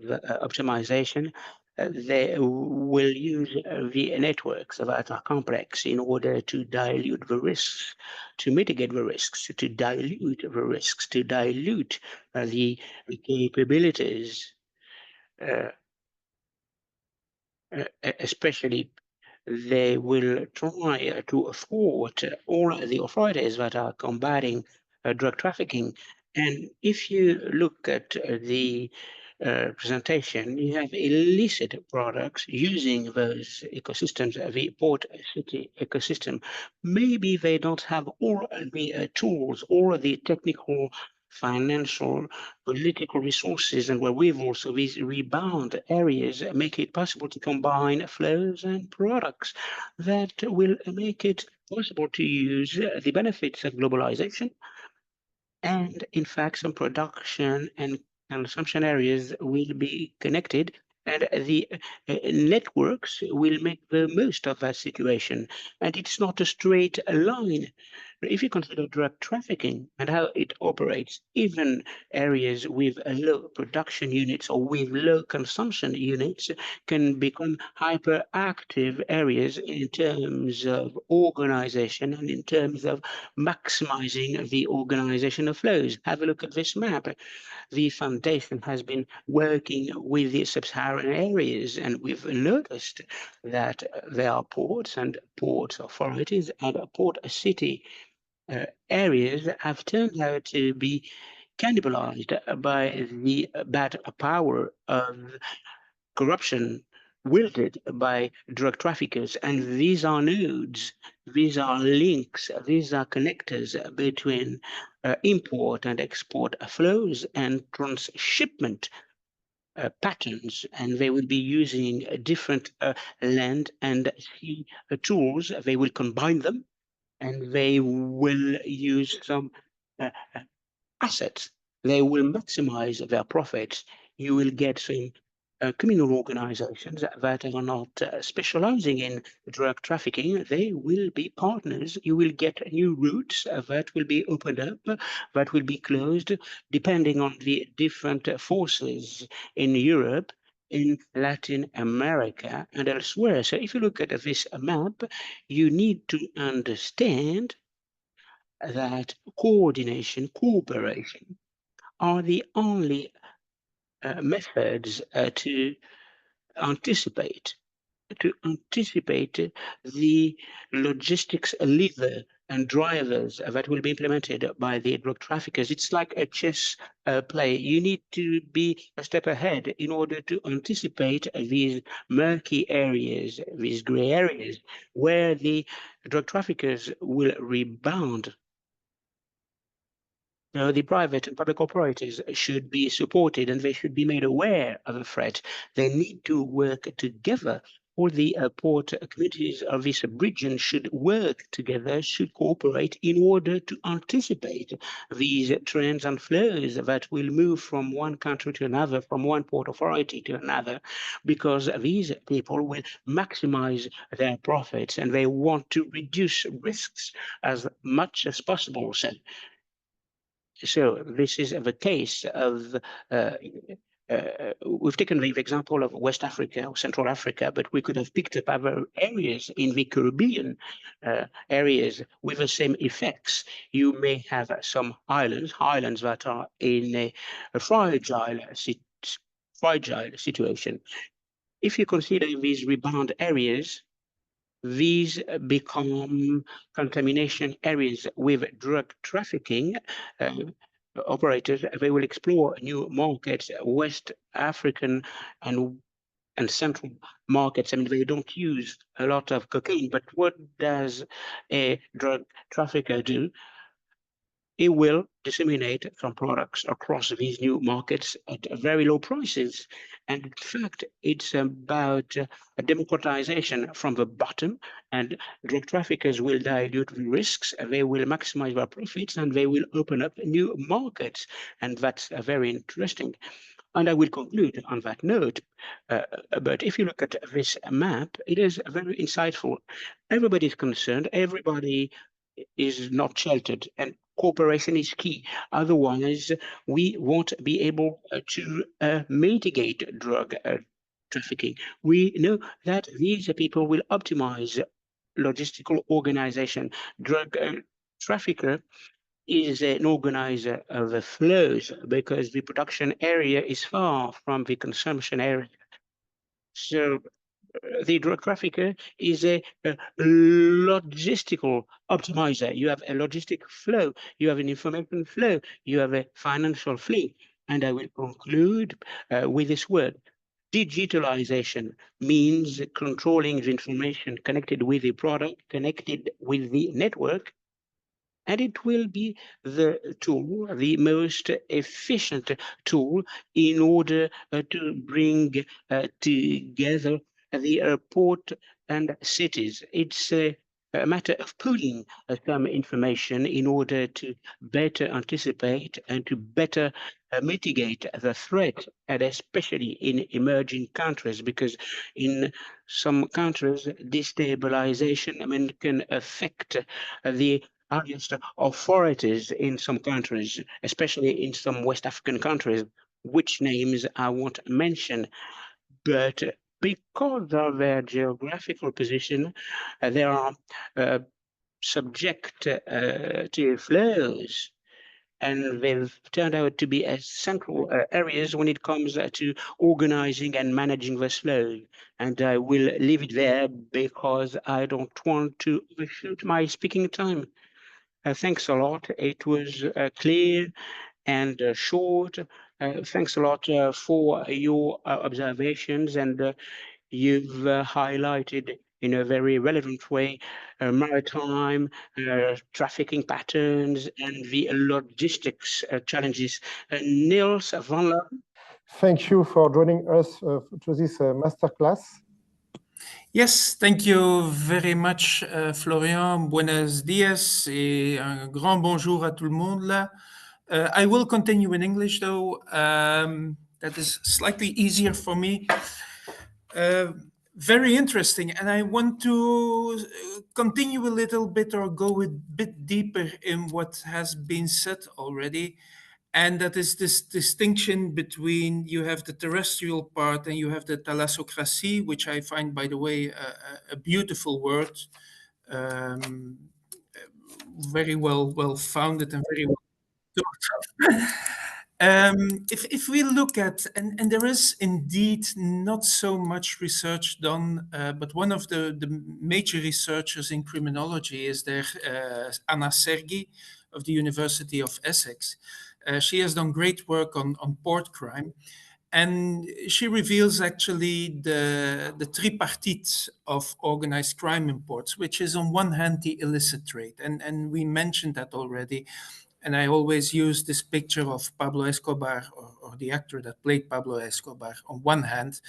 optimization, they will use the networks that are complex in order to dilute the risks, to mitigate the risks, to dilute the risks, to dilute the capabilities, uh, especially they will try to thwart all the authorities that are combating drug trafficking. And if you look at the presentation, you have illicit products using those ecosystems, the port city ecosystem. Maybe they don't have all the tools, all the technical, financial, political resources, and where we've also these rebound areas make it possible to combine flows and products that will make it possible to use the benefits of globalization. And in fact, some production and consumption areas will be connected, and the networks will make the most of that situation. And it's not a straight line. If you consider drug trafficking and how it operates, even areas with low production units or with low consumption units can become hyperactive areas in terms of organization and in terms of maximizing the organization of flows. Have a look at this map. The foundation has been working with the sub-Saharan areas, and we've noticed that there are ports and port authorities and port city areas have turned out to be cannibalized by the bad power of corruption wielded by drug traffickers. And these are nodes, these are links, these are connectors between import and export flows and transshipment patterns, and they will be using different land and sea tools. They will combine them and they will use some uh, assets. They will maximize their profits. You will get some criminal organizations that are not specializing in drug trafficking. They will be partners. You will get new routes that will be opened up, that will be closed, depending on the different forces in Europe, in Latin America, and elsewhere. So if you look at this map, you need to understand that coordination, cooperation are the only methods anticipate to anticipate the logistics lever and drivers that will be implemented by the drug traffickers. It's like a chess play. You need to be a step ahead in order to anticipate these murky areas, these gray areas, where the drug traffickers will rebound. So the private and public operators should be supported and they should be made aware of the threat. They need to work together. All the port communities of this region should work together, should cooperate in order to anticipate these trends and flows that will move from one country to another, from one port authority to another, because these people will maximize their profits and they want to reduce risks as much as possible. So this is the case of we've taken the example of West Africa or Central Africa, but we could have picked up other areas in the Caribbean areas with the same effects. You may have some islands that are in a fragile situation. If you consider these rebound areas, these become contamination areas with drug trafficking operators. They will explore new markets, West African and central markets. I mean, they don't use a lot of cocaine, but what does a drug trafficker do? It will disseminate some products across these new markets at very low prices. And in fact, it's about a democratization from the bottom, and drug traffickers will dilute the risks, they will maximize their profits, and they will open up new markets. And that's very interesting. And I will conclude on that note. But if you look at this map, it is very insightful. Everybody is concerned, everybody is not sheltered, and cooperation is key. Otherwise, we won't be able to mitigate drug trafficking. We know that these people will optimize logistical organization. Drug trafficker is an organizer of the flows because the production area is far from the consumption area. So the drug trafficker is a logistical optimizer. You have a logistic flow, you have an information flow, you have a financial flow. And I will conclude with this word. Digitalization means controlling the information connected with the product, connected with the network, and it will be the tool, the most efficient tool in order to bring together the port and cities. It's a matter of pooling some information in order to better anticipate and to better mitigate the threat, and especially in emerging countries, because in some countries, destabilization, I mean, can affect the highest authorities in some countries, especially in some West African countries, which names I won't mention, but because of their geographical position, they are subject to flows, and they've turned out to be as central areas when it comes to organizing and managing this flow. And I will leave it there because I don't want to overshoot my speaking time. Thanks a lot. It was clear and short. Thanks a lot for your observations, and you've highlighted in a very relevant way maritime trafficking patterns and the logistics challenges. Niels van La. Thank you for joining us to this masterclass. Yes, thank you very much, Florian. Buenos dias et un grand bonjour à tout le monde là. I will continue in English though. That is slightly easier for me. Very interesting, and I want to continue a little bit or go a bit deeper in what has been said already. And that is this distinction between you have the terrestrial part and you have the thalassocracy, which I find, by the way, a beautiful word, very well founded and very well thought of. If we look at, and there is indeed not so much research done, but one of the major researchers in criminology is there, Anna Sergi of the University of Essex. She has done great work on port crime, and she reveals actually the tripartite of organized crime in ports, which is on one hand the illicit trade, and we mentioned that already. And I always use this picture of Pablo Escobar, or the actor that played Pablo Escobar, on one hand,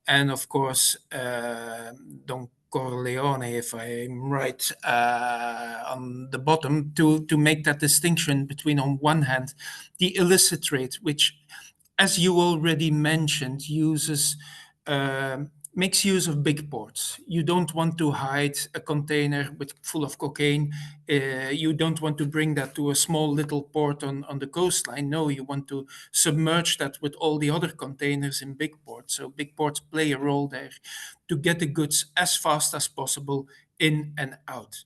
and of course, Don Corleone, if I'm right, on the bottom, to make that distinction between, on one hand, the illicit trade, which, as you already mentioned, makes use of big ports. You don't want to hide a container full of cocaine. You don't want to bring that to a small little port on the coastline. No, you want to submerge that with all the other containers in big ports. So big ports play a role there to get the goods as fast as possible in and out.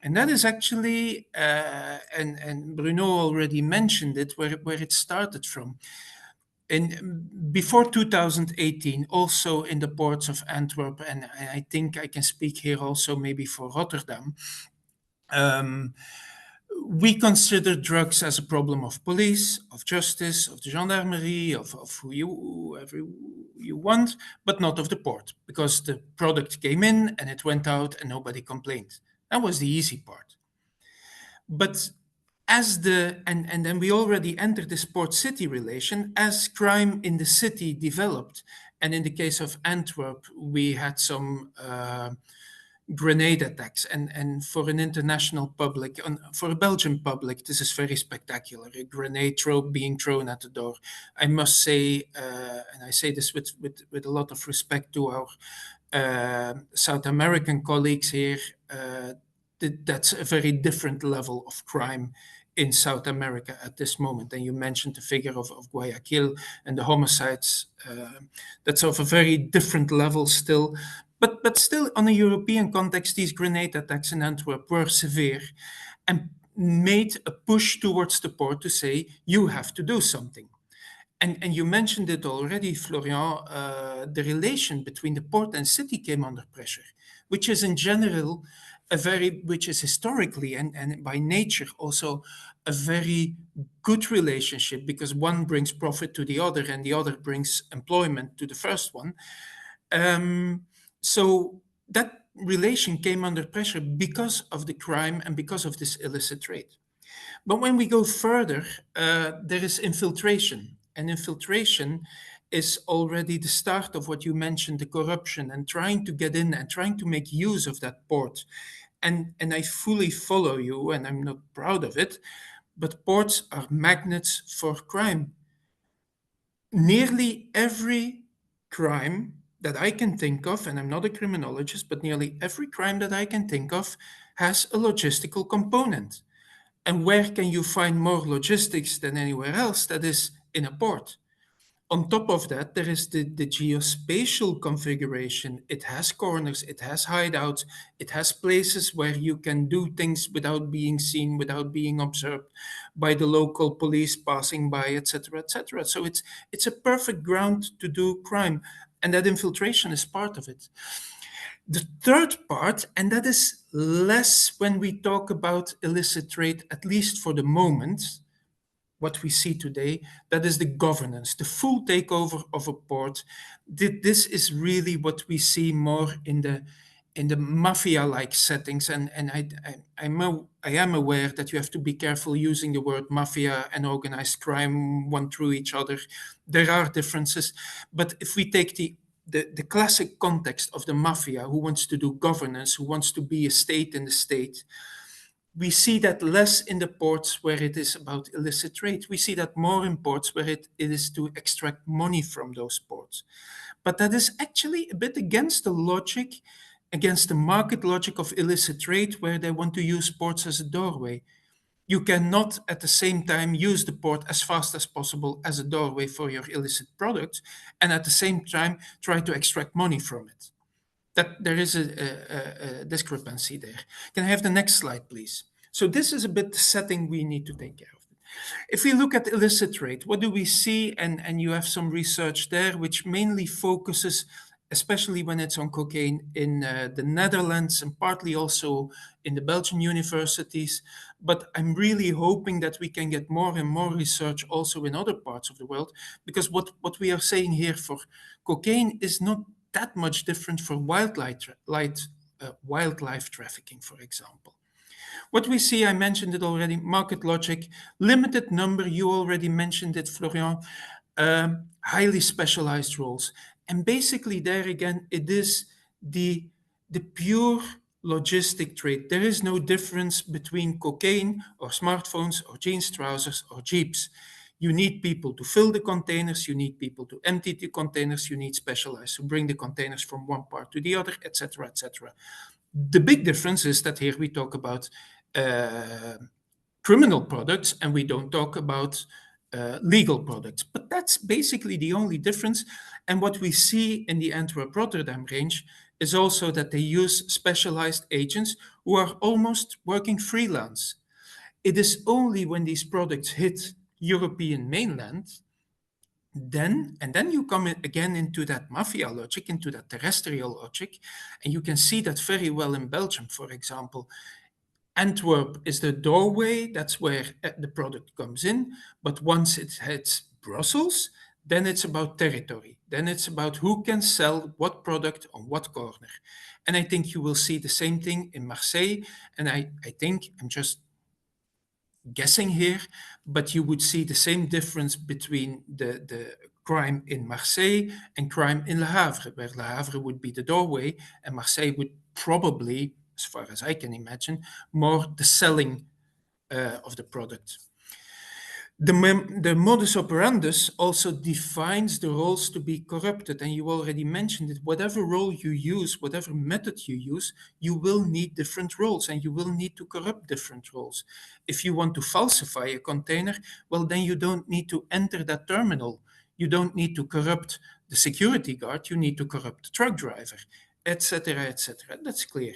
And that is actually, and Bruno already mentioned it, where it started from. Before 2018, also in the ports of Antwerp, and I think I can speak here also maybe for Rotterdam, we consider drugs as a problem of police, of justice, of the gendarmerie, of whoever you want, but not of the port, because the product came in and it went out and nobody complained. That was the easy part. But and then we already entered this port-city relation. As crime in the city developed, and in the case of Antwerp, we had some grenade attacks, and for an international public, for a Belgian public, this is very spectacular. A grenade being thrown at the door. I must say, and I say this with a lot of respect to our South American colleagues here, that's a very different level of crime in South America at this moment. And you mentioned the figure of Guayaquil and the homicides. That's of a very different level still. But still, on a European context, these grenade attacks in Antwerp were severe and made a push towards the port to say, you have to do something. And you mentioned it already, Florian, the relation between the port and city came under pressure, which is in general which is historically and by nature also a very good relationship, because one brings profit to the other and the other brings employment to the first one. So that relation came under pressure because of the crime and because of this illicit trade. But when we go further, there is infiltration. And infiltration is already the start of what you mentioned, the corruption, and trying to get in and trying to make use of that port. And I fully follow you, and I'm not proud of it, but ports are magnets for crime. Nearly every crime that I can think of, and I'm not a criminologist, but nearly every crime that I can think of has a logistical component. And where can you find more logistics than anywhere else? That is in a port. On top of that, there is the geospatial configuration. It has corners, it has hideouts, it has places where you can do things without being seen, without being observed by the local police passing by, etc., etc. So it's a perfect ground to do crime, and that infiltration is part of it. The third part, and that is less when we talk about illicit trade, at least for the moment, what we see today, that is the governance, the full takeover of a port. This is really what we see more in the mafia-like settings, and I am aware that you have to be careful using the word mafia and organized crime one through each other. There are differences, but if we take the classic context of the mafia, who wants to do governance, who wants to be a state in the state, we see that less in the ports where it is about illicit trade. We see that more in ports where it is to extract money from those ports. But that is actually a bit against the logic, against the market logic of illicit trade, where they want to use ports as a doorway. You cannot at the same time use the port as fast as possible as a doorway for your illicit products, and at the same time try to extract money from it. That there is a discrepancy there. Can I have the next slide, please? So this is a bit the setting we need to take care of. If we look at illicit trade, what do we see? And you have some research there, which mainly focuses, especially when it's on cocaine, in the Netherlands and partly also in the Belgian universities. But I'm really hoping that we can get more and more research also in other parts of the world, because what we are saying here for cocaine is not that much different for wildlife trafficking, for example. What we see, I mentioned it already, market logic, limited number, you already mentioned it, Florian, highly specialized roles. And basically there again, it is the pure logistic trade. There is no difference between cocaine or smartphones or jeans trousers or jeeps. You need people to fill the containers, you need people to empty the containers, you need specialized to bring the containers from one part to the other, etc., etc. The big difference is that here we talk about criminal products and we don't talk about legal products. But that's basically the only difference. And what we see in the Antwerp-Rotterdam range is also that they use specialized agents who are almost working freelance. It is only when these products hit European mainland, then you come again into that mafia logic, into that terrestrial logic, and you can see that very well in Belgium, for example. Antwerp is the doorway, that's where the product comes in, but once it hits Brussels, then it's about territory. Then it's about who can sell what product on what corner. And I think you will see the same thing in Marseille, and I think, I'm just guessing here, but you would see the same difference between the crime in Marseille and crime in Le Havre, where Le Havre would be the doorway and Marseille would probably, as far as I can imagine, more the selling of the product. The modus operandus also defines the roles to be corrupted, and you already mentioned it. Whatever role you use, whatever method you use, you will need different roles and you will need to corrupt different roles. If you want to falsify a container, well, then you don't need to enter that terminal. You don't need to corrupt the security guard, you need to corrupt the truck driver, etc., etc. That's clear.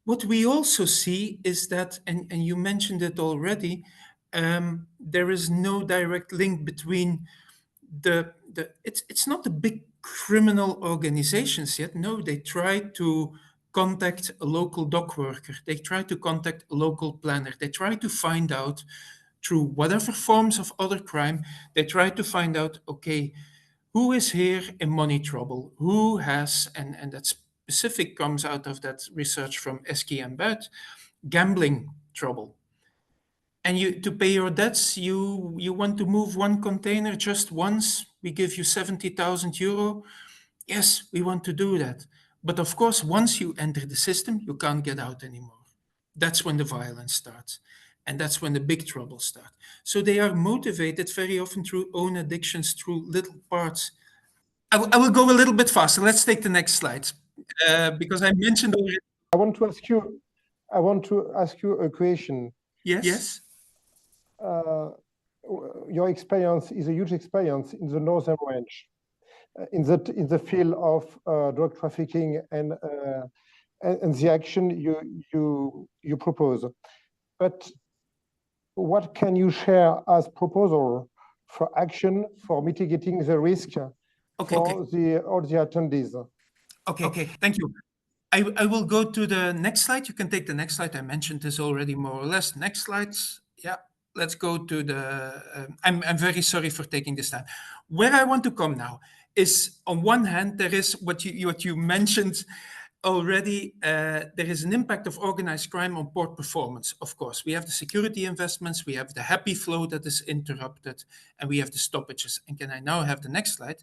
What we also see is that, and you mentioned it already, there is no direct link between it's not the big criminal organizations yet. No, they try to contact a local dock worker. They try to contact a local planner. They try to find out through whatever forms of other crime, they try to find out, okay, who is here in money trouble? Who has, and that specific comes out of that research from Eski and Buit, gambling trouble. And you, to pay your debts, you want to move one container just once, we give you 70,000 euro. Yes, we want to do that. But of course, once you enter the system, you can't get out anymore. That's when the violence starts. And that's when the big troubles start. So they are motivated very often through own addictions, through little parts. I will go a little bit faster. Let's take the next slide. Because I mentioned already. I want to ask you a question. Yes. Your experience is a huge experience in the northern range, in the field of drug trafficking and the action you propose. But what can you share as proposal for action for mitigating the risk for all the attendees? Okay, thank you. I will go to the next slide. You can take the next slide. I mentioned this already more or less. Next slides. Yeah, let's go to the. I'm very sorry for taking this time. Where I want to come now is, on one hand, there is what you mentioned already. There is an impact of organized crime on port performance. Of course, we have the security investments, we have the happy flow that is interrupted, and we have the stoppages. And can I now have the next slide?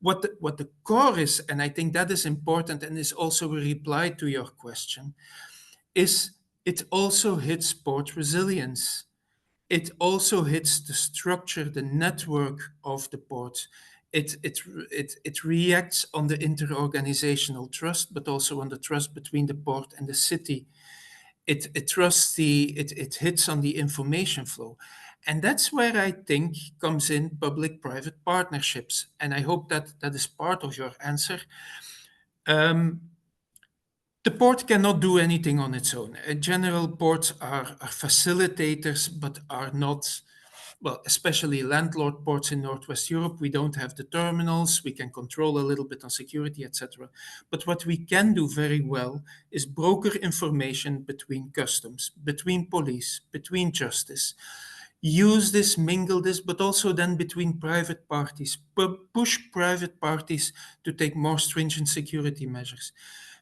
What the core is, and I think that is important and is also a reply to your question, is it also hits port resilience. It also hits the structure, the network of the port. It reacts on the inter-organizational trust, but also on the trust between the port and the city. It hits on the information flow. And that's where I think comes in public-private partnerships. And I hope that that is part of your answer. The port cannot do anything on its own. In general, ports are facilitators, but are not, well, especially landlord ports in Northwest Europe. We don't have the terminals. We can control a little bit on security, etc. But what we can do very well is broker information between customs, between police, between justice. Use this, mingle this, but also then between private parties. Push private parties to take more stringent security measures.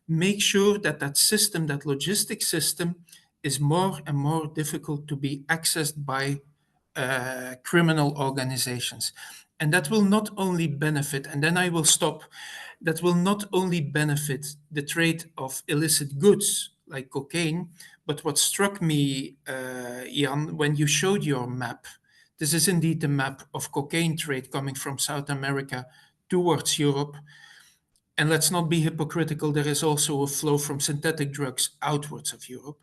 Make sure that that system, that logistic system, is more and more difficult to be accessed by criminal organizations. And that will not only benefit, and then I will stop, that will not only benefit the trade of illicit goods like cocaine, but what struck me, Jan, when you showed your map, this is indeed the map of cocaine trade coming from South America towards Europe. And let's not be hypocritical, there is also a flow from synthetic drugs outwards of Europe.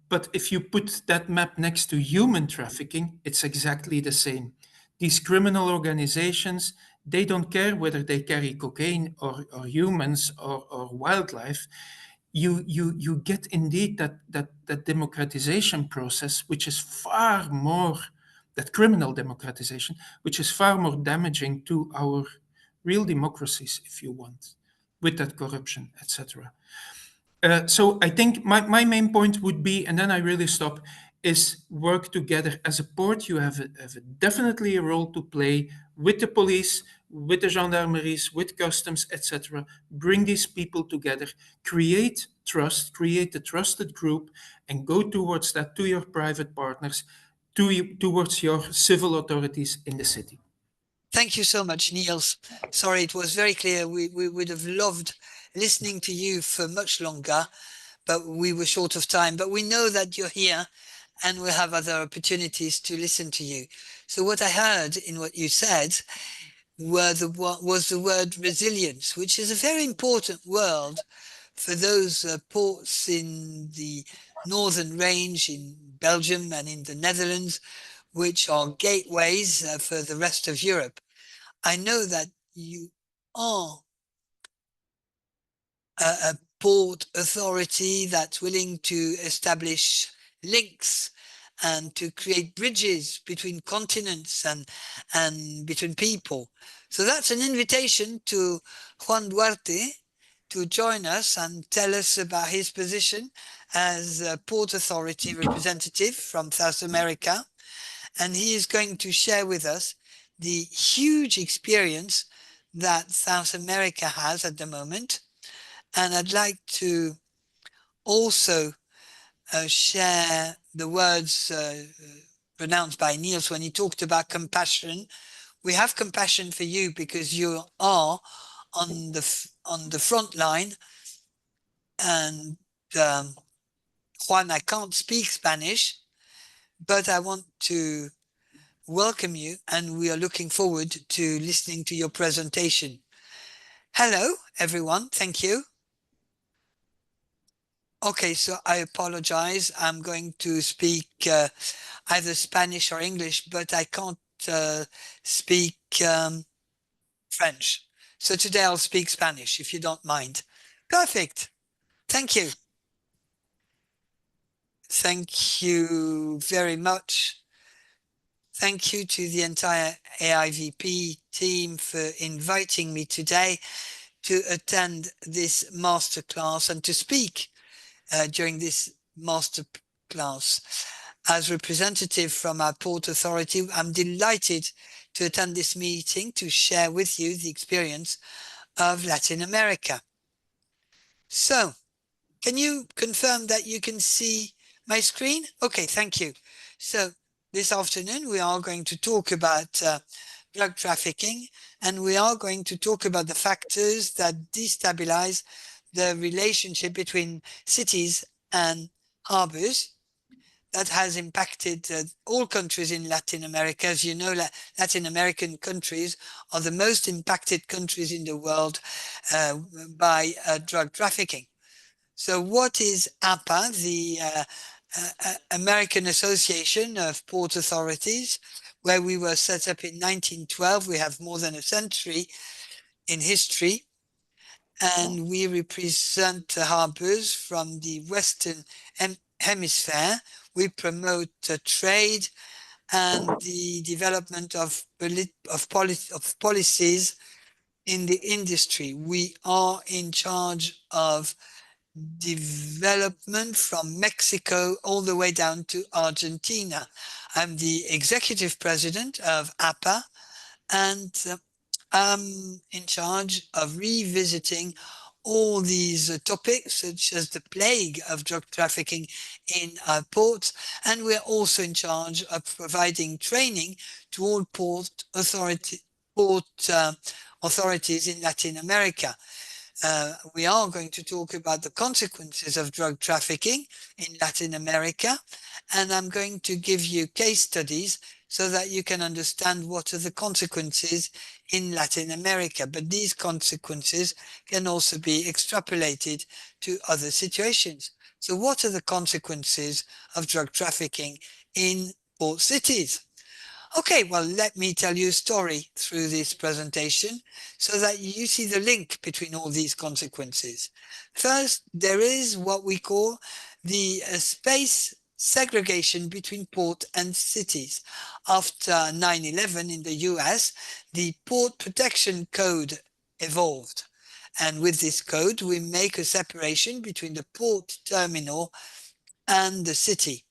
But if you put that map next to human trafficking, it's exactly the same. These criminal organizations, they don't care whether they carry cocaine or humans or wildlife. You get indeed that democratization process, which is far more, that criminal democratization, which is far more damaging to our real democracies, if you want, with that corruption, etc. So I think my main point would be, and then I really stop, is work together as a port. You have definitely a role to play with the police, with the gendarmeries, with customs, etc. Bring these people together, create trust, create a trusted group, and go towards that, to your private partners, towards your civil authorities in the city. Thank you so much, Niels. Sorry, it was very clear. We would have loved listening to you for much longer, but we were short of time. But we know that you're here and we'll have other opportunities to listen to you. So what I heard in what you said was the word resilience, which is a very important word for those ports in the Northern Range in Belgium and in the Netherlands, which are gateways for the rest of Europe. I know that you are a port authority that's willing to establish links and to create bridges between continents and between people. So that's an invitation to Juan Duarte to join us and tell us about his position as a port authority representative from South America. And he is going to share with us the huge experience that South America has at the moment. And I'd like to also share the words pronounced by Niels when he talked about compassion. We have compassion for you because you are on the front line. And Juan, I can't speak Spanish, but I want to welcome you, and we are looking forward to listening to your presentation. Hello, everyone. Thank you. Okay, so I apologize. I'm going to speak either Spanish or English, but I can't speak French. So today I'll speak Spanish, if you don't mind. Perfect. Thank you. Thank you very much. Thank you to the entire AIVP team for inviting me today to attend this masterclass and to speak during this masterclass. As representative from our port authority, I'm delighted to attend this meeting to share with you the experience of Latin America. So, can you confirm that you can see my screen? Okay, thank you. So this afternoon, we are going to talk about drug trafficking, and we are going to talk about the factors that destabilize the relationship between cities and harbors that has impacted all countries in Latin America. As you know, Latin American countries are the most impacted countries in the world by drug trafficking. So what is APA, the American Association of Port Authorities, where we were set up in 1912? We have more than a century in history, and we represent the harbors from the Western Hemisphere. We promote trade and the development of policies in the industry. We are in charge of development from Mexico all the way down to Argentina. I'm the executive president of APA, and I'm in charge of revisiting all these topics, such as the plague of drug trafficking in our ports, and we're also in charge of providing training to all port authorities in Latin America. We are going to talk about the consequences of drug trafficking in Latin America, and I'm going to give you case studies so that you can understand what are the consequences in Latin America. But these consequences can also be extrapolated to other situations. So what are the consequences of drug trafficking in port cities? Okay, well, let me tell you a story through this presentation so that you see the link between all these consequences. First, there is what we call the space segregation between port and cities. After 9/11 in the US, the Port Protection Code evolved. And with this code, we make a separation between the port terminal and the city.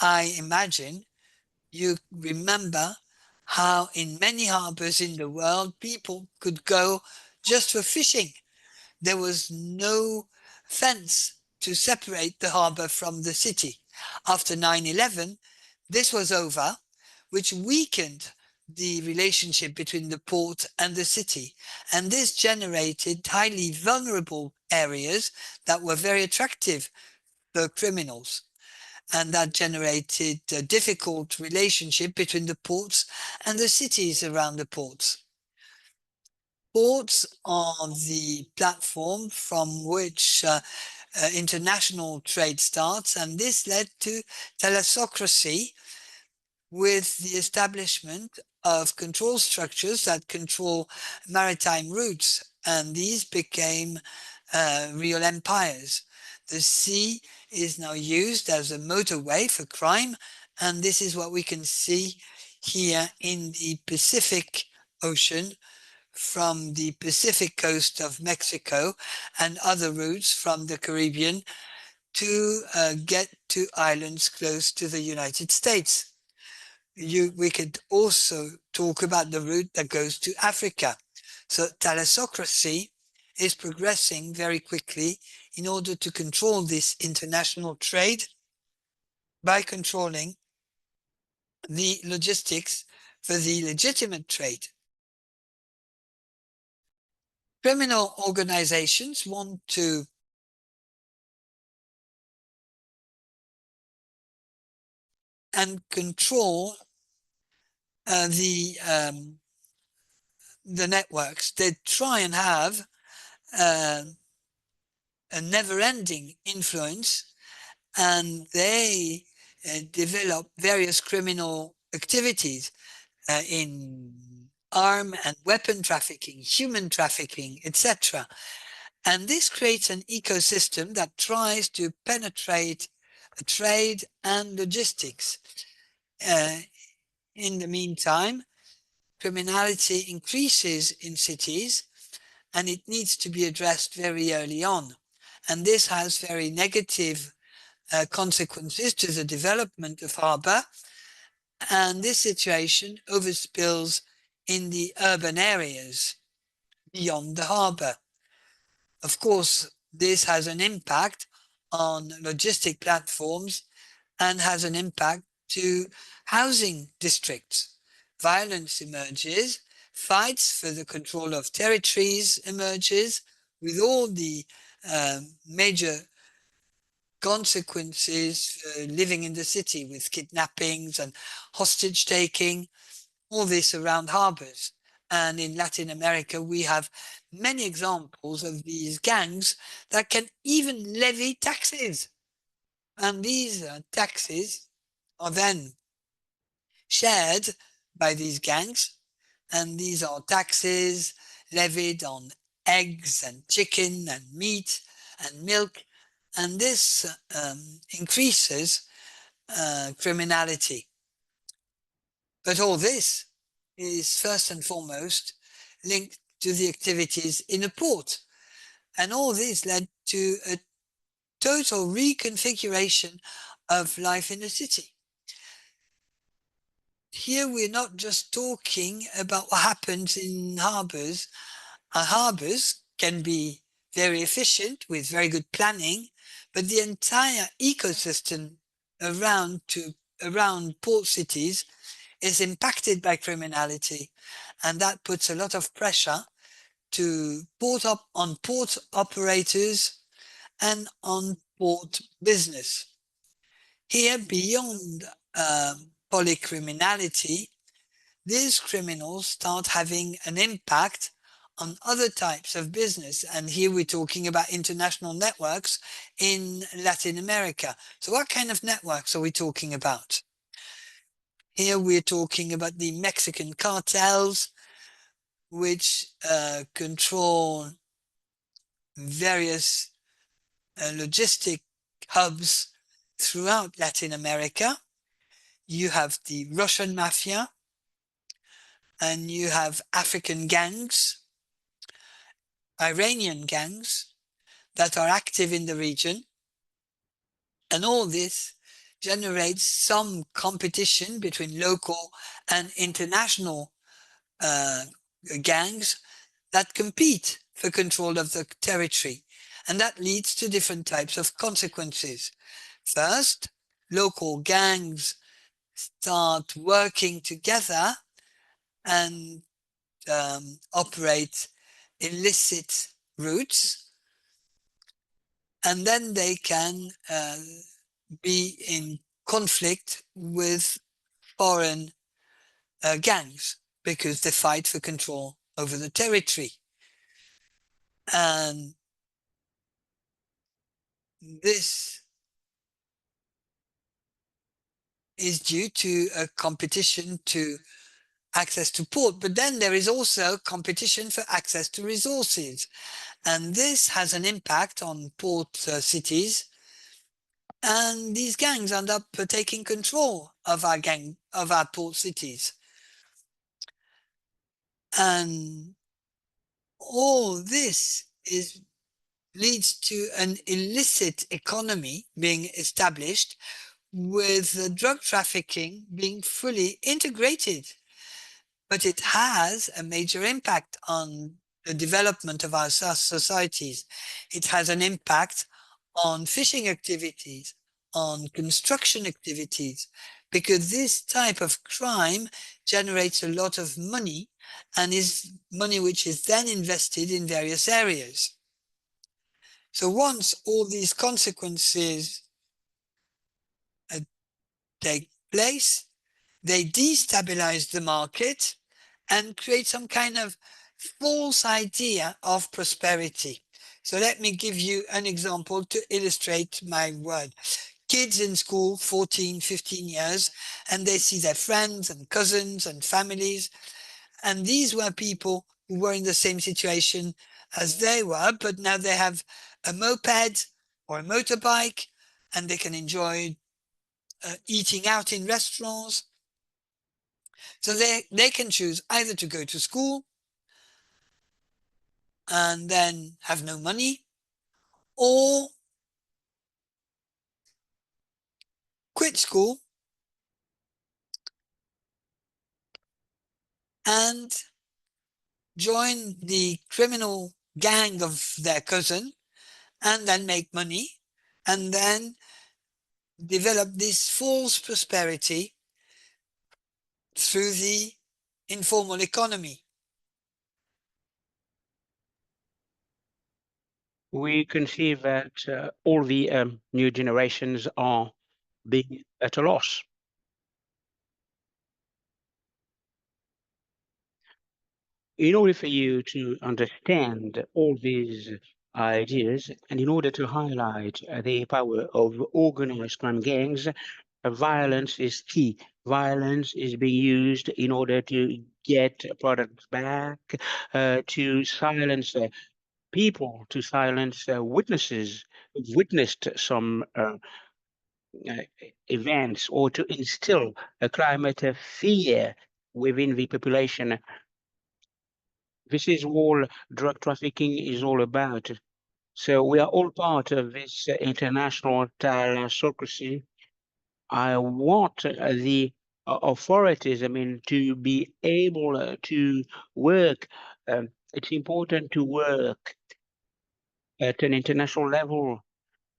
I imagine you remember how in many harbors in the world, people could go just for fishing. There was no fence to separate the harbor from the city. After 9/11, this was over, which weakened the relationship between the port and the city. And this generated highly vulnerable areas that were very attractive for criminals. And that generated a difficult relationship between the ports and the cities around the ports. Ports are the platform from which international trade starts, and this led to thalassocracy with the establishment of control structures that control maritime routes, and these became real empires. The sea is now used as a motorway for crime, and this is what we can see here in the Pacific Ocean, from the Pacific coast of Mexico and other routes from the Caribbean to get to islands close to the United States. We could also talk about the route that goes to Africa. So thalassocracy is progressing very quickly in order to control this international trade by controlling the logistics for the legitimate trade. Criminal organizations want to and control the networks. They try and have a never-ending influence, and they develop various criminal activities in arm and weapon trafficking, human trafficking, etc. And this creates an ecosystem that tries to penetrate trade and logistics. In the meantime, criminality increases in cities, and it needs to be addressed very early on. And this has very negative consequences to the development of harbor. And this situation overspills in the urban areas beyond the harbor. Of course, this has an impact on logistic platforms and has an impact to housing districts. Violence emerges, fights for the control of territories emerges, with all the major consequences living in the city, with kidnappings and hostage taking, all this around harbors. And in Latin America, we have many examples of these gangs that can even levy taxes. And these taxes are then shared by these gangs. And these are taxes levied on eggs and chicken and meat and milk. And this increases criminality. But all this is first and foremost linked to the activities in a port. And all this led to a total reconfiguration of life in a city. Here we're not just talking about what happens in harbors. Harbors can be very efficient with very good planning, but the entire ecosystem around port cities is impacted by criminality, and that puts a lot of pressure on port operators and on port business. Here, beyond polycriminality, these criminals start having an impact on other types of business. And here we're talking about international networks in Latin America. So what kind of networks are we talking about? Here we're talking about the Mexican cartels, which control various logistic hubs throughout Latin America. You have the Russian mafia, and you have African gangs, Iranian gangs that are active in the region. And all this generates some competition between local and international gangs that compete for control of the territory. And that leads to different types of consequences. First, local gangs start working together and operate illicit routes, and then they can be in conflict with foreign gangs because they fight for control over the territory. And this is due to a competition to access to port, but then there is also competition for access to resources. And this has an impact on port cities, and these gangs end up taking control of our port cities. And all this leads to an illicit economy being established, with drug trafficking being fully integrated. But it has a major impact on the development of our societies. It has an impact on fishing activities, on construction activities, because this type of crime generates a lot of money, and is money which is then invested in various areas. So once all these consequences take place, they destabilize the market and create some kind of false idea of prosperity. So let me give you an example to illustrate my word. Kids in school, 14, 15 years, and they see their friends and cousins and families. And these were people who were in the same situation as they were, but now they have a moped or a motorbike, and they can enjoy eating out in restaurants. So they can choose either to go to school and then have no money, or quit school and join the criminal gang of their cousin, and then make money, and then develop this false prosperity through the informal economy. We can see that all the new generations are being at a loss. In order for you to understand all these ideas, and in order to highlight the power of organized crime gangs, violence is key. Violence is being used in order to get products back, to silence people, to silence witnesses who've witnessed some events, or to instill a climate of fear within the population. This is all drug trafficking is all about. So we are all part of this international thalassocracy. I want the authorities, to be able to work. It's important to work at an international level,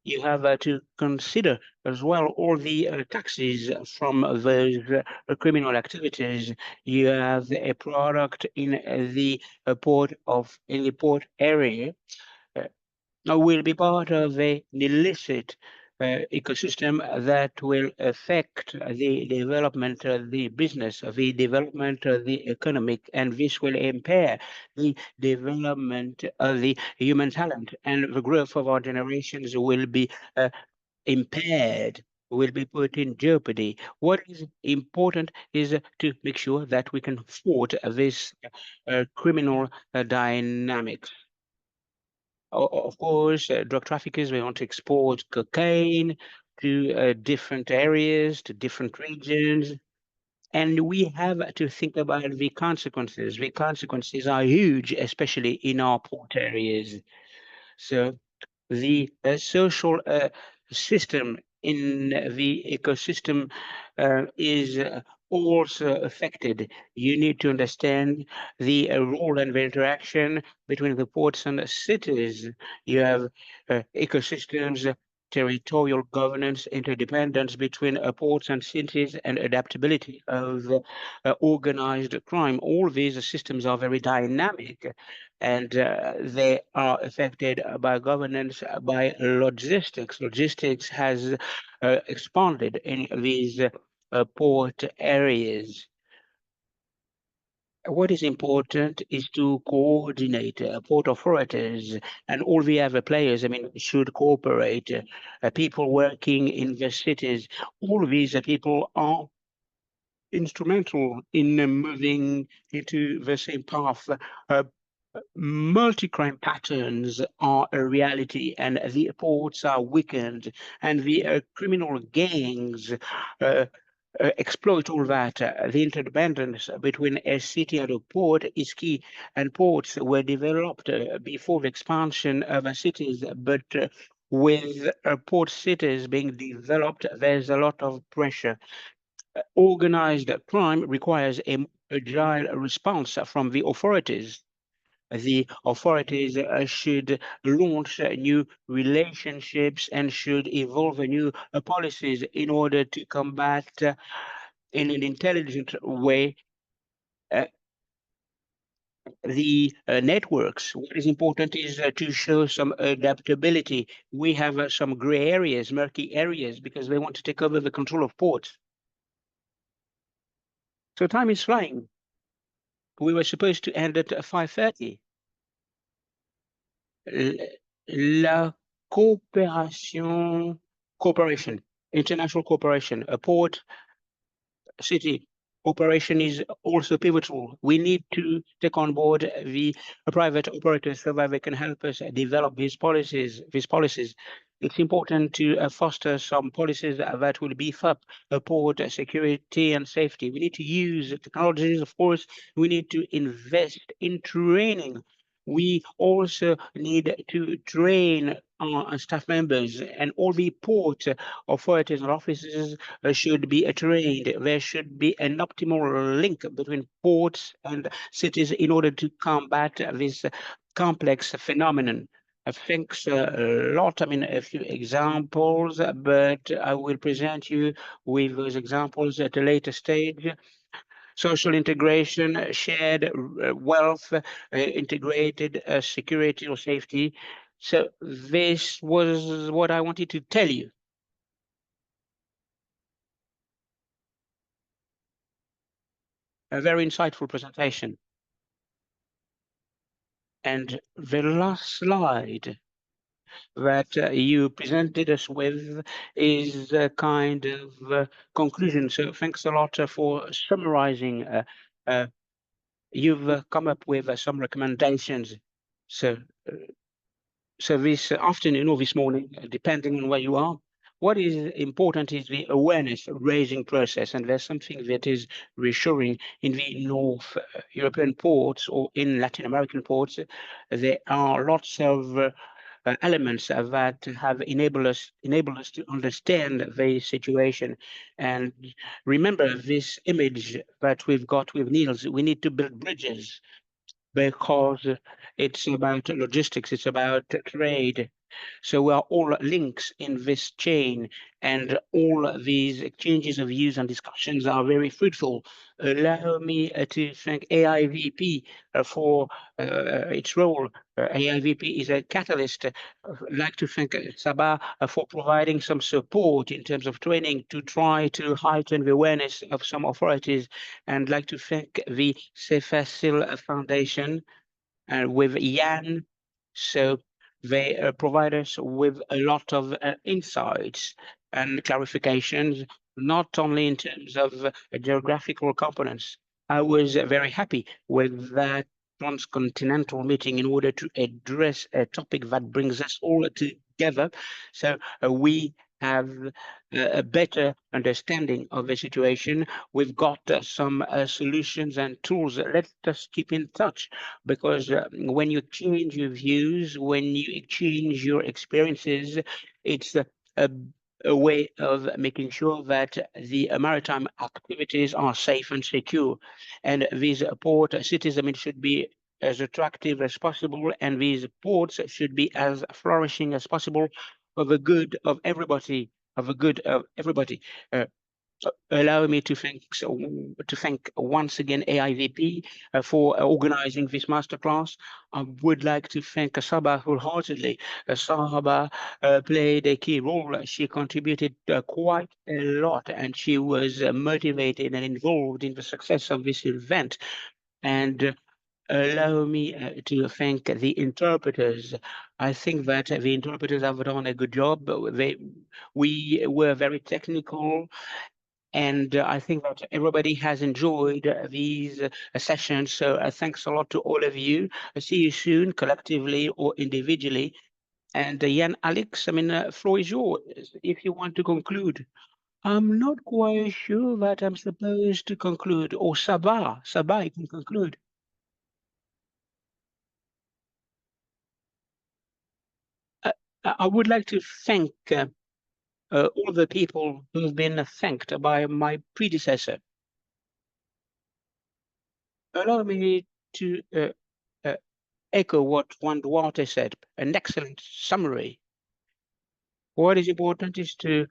you have to consider as well all the taxes from those criminal activities. You have a product in the port area will be part of an illicit ecosystem that will affect the development of the business, the development of the economic, and this will impair the development of the human talent, and the growth of our generations will be impaired, will be put in jeopardy. What is important is to make sure that we can thwart this criminal dynamics. Of course, drug traffickers, they want to export cocaine to different areas, to different regions. And we have to think about the consequences. The consequences are huge, especially in our port areas. So the social system in the ecosystem is also affected. You need to understand the role and the interaction between the ports and the cities. You have ecosystems, territorial governance, interdependence between ports and cities, and adaptability of organized crime. All these systems are very dynamic, and they are affected by governance, by logistics. Logistics has expanded in these port areas. What is important is to coordinate port authorities and all the other players. I mean, should cooperate. People working in the cities, all these people are instrumental in moving into the same path. Multi-crime patterns are a reality, and the ports are weakened, and the criminal gangs exploit all that. The interdependence between a city and a port is key, and ports were developed before the expansion of cities, but with port cities being developed, there's a lot of pressure. Organized crime requires a agile response from the authorities. The authorities should launch new relationships and should evolve new policies in order to combat in an intelligent way the networks. What is important is to show some adaptability. We have some gray areas, murky areas, because they want to take over the control of ports. So time is flying. We were supposed to end at 5:30. La cooperation, international cooperation, a port city operation is also pivotal. We need to take on board the private operators so that they can help us develop these policies. It's important to foster some policies that will beef up port security and safety. We need to use technologies, of course. We need to invest in training. We also need to train our staff members, and all the port authorities and offices should be trained. There should be an optimal link between ports and cities in order to combat this complex phenomenon. Thanks a lot. I mean, a few examples, but I will present you with those examples at a later stage. Social integration, shared wealth, integrated security or safety. So this was what I wanted to tell you. A very insightful presentation. And the last slide that you presented us with is a kind of conclusion. So thanks a lot for summarizing. You've come up with some recommendations. So this afternoon or this morning, depending on where you are, what is important is the awareness raising process. And there's something that is reassuring in the North European ports or in Latin American ports. There are lots of elements that have enabled us to understand the situation. And remember this image that we've got with Niels, we need to build bridges because it's about logistics, it's about trade. So we are all links in this chain, and all these exchanges of views and discussions are very fruitful. Allow me to thank AIVP for its role. AIVP is a catalyst. I'd like to thank Sabah for providing some support in terms of training to try to heighten the awareness of some authorities, and I'd like to thank the Cefasil Foundation with Jan. So they provide us with a lot of insights and clarifications, not only in terms of geographical components. I was very happy with that transcontinental meeting in order to address a topic that brings us all together. So we have a better understanding of the situation. We've got some solutions and tools. Let us keep in touch, because when you exchange your views, when you exchange your experiences, it's a way of making sure that the maritime activities are safe and secure. And these port cities, I mean, should be as attractive as possible, and these ports should be as flourishing as possible for the good of everybody, of the good of everybody. Allow me to thank once again AIVP for organizing this masterclass. I would like to thank Sabah wholeheartedly. Sabah played a key role. She contributed quite a lot, and she was motivated and involved in the success of this event. And allow me to thank the interpreters. I think that the interpreters have done a good job. We were very technical, and I think that everybody has enjoyed these sessions. So thanks a lot to all of you. I'll see you soon, collectively or individually. And Jan, Alex, I mean, floor is yours if you want to conclude. I'm not quite sure that I'm supposed to conclude. Or Sabah, you can conclude. I would like to thank all the people who've been thanked by my predecessor. Allow me to echo what Juan Duarte said, an excellent summary. What is important is to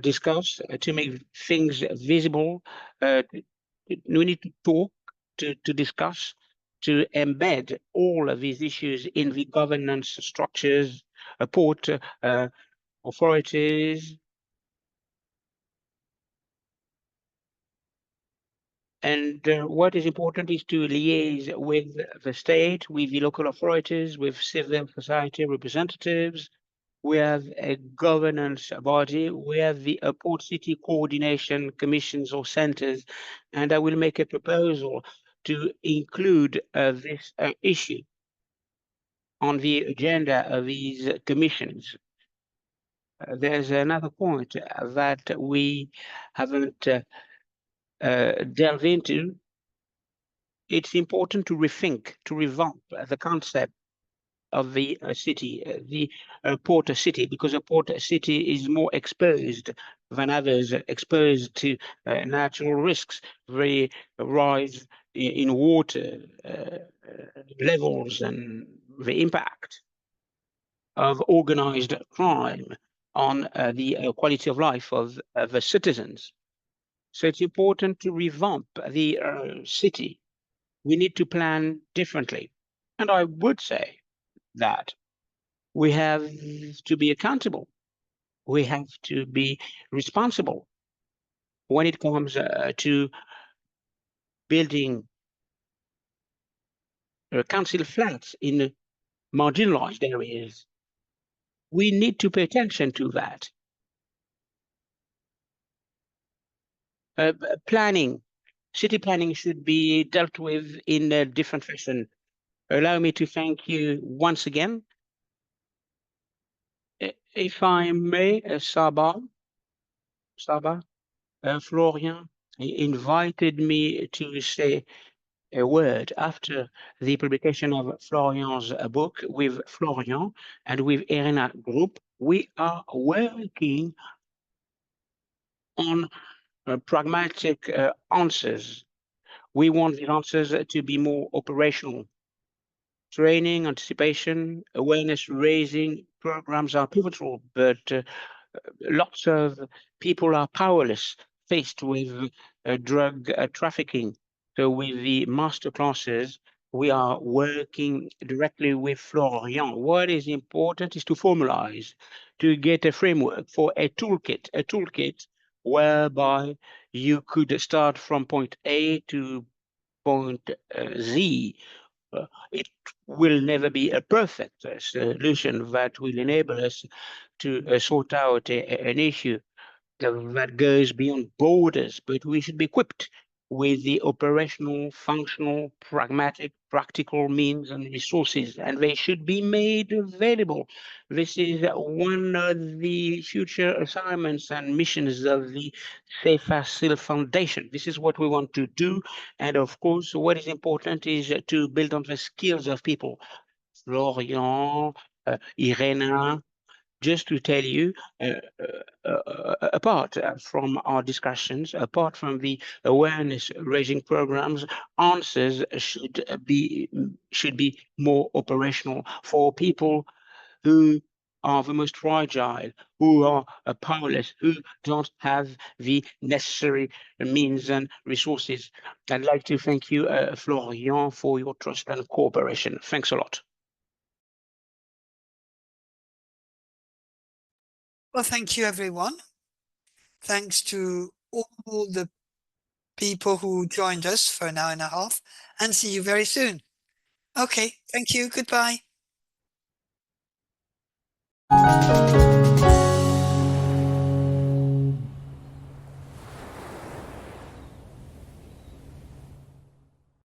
discuss, to make things visible. We need to talk, to discuss, to embed all of these issues in the governance structures, port authorities, and what is important is to liaise with the state, with the local authorities, with civil society representatives. We have a governance body, we have the port city coordination commissions or centers, and I will make a proposal to include this issue on the agenda of these commissions. There's another point that we haven't delved into. It's important to rethink, to revamp the concept of the city, the port city, because a port city is more exposed than others, exposed to natural risks, the rise in water levels, and the impact of organized crime on the quality of life of the citizens. So it's important to revamp the city. We need to plan differently. And I would say that we have to be accountable. We have to be responsible when it comes to building council flats in marginalized areas. We need to pay attention to that. Planning, city planning should be dealt with in a different fashion. Allow me to thank you once again. If I may, Sabah, Florian invited me to say a word after the publication of Florian's book with Florian and with Irina Group. We are working on pragmatic answers. We want the answers to be more operational. Training, anticipation, awareness raising programs are pivotal, but lots of people are powerless faced with drug trafficking. So with the master classes, we are working directly with Florian. What is important is to formalize, to get a framework for a toolkit whereby you could start from point A to point Z. It will never be a perfect solution that will enable us to sort out an issue that goes beyond borders, but we should be equipped with the operational, functional, pragmatic, practical means and resources, and they should be made available. This is one of the future assignments and missions of the Safe Facile Foundation. This is what we want to do. And of course, what is important is to build on the skills of people. Florian, Irena, just to tell you, apart from our discussions, apart from the awareness raising programs, answers should be more operational for people who are the most fragile, who are powerless, who don't have the necessary means and resources. I'd like to thank you, Florian, for your trust and cooperation. Thanks a lot. Well, thank you, everyone. Thanks to all the people who joined us for an hour and a half, and see you very soon. Okay, thank you. Goodbye.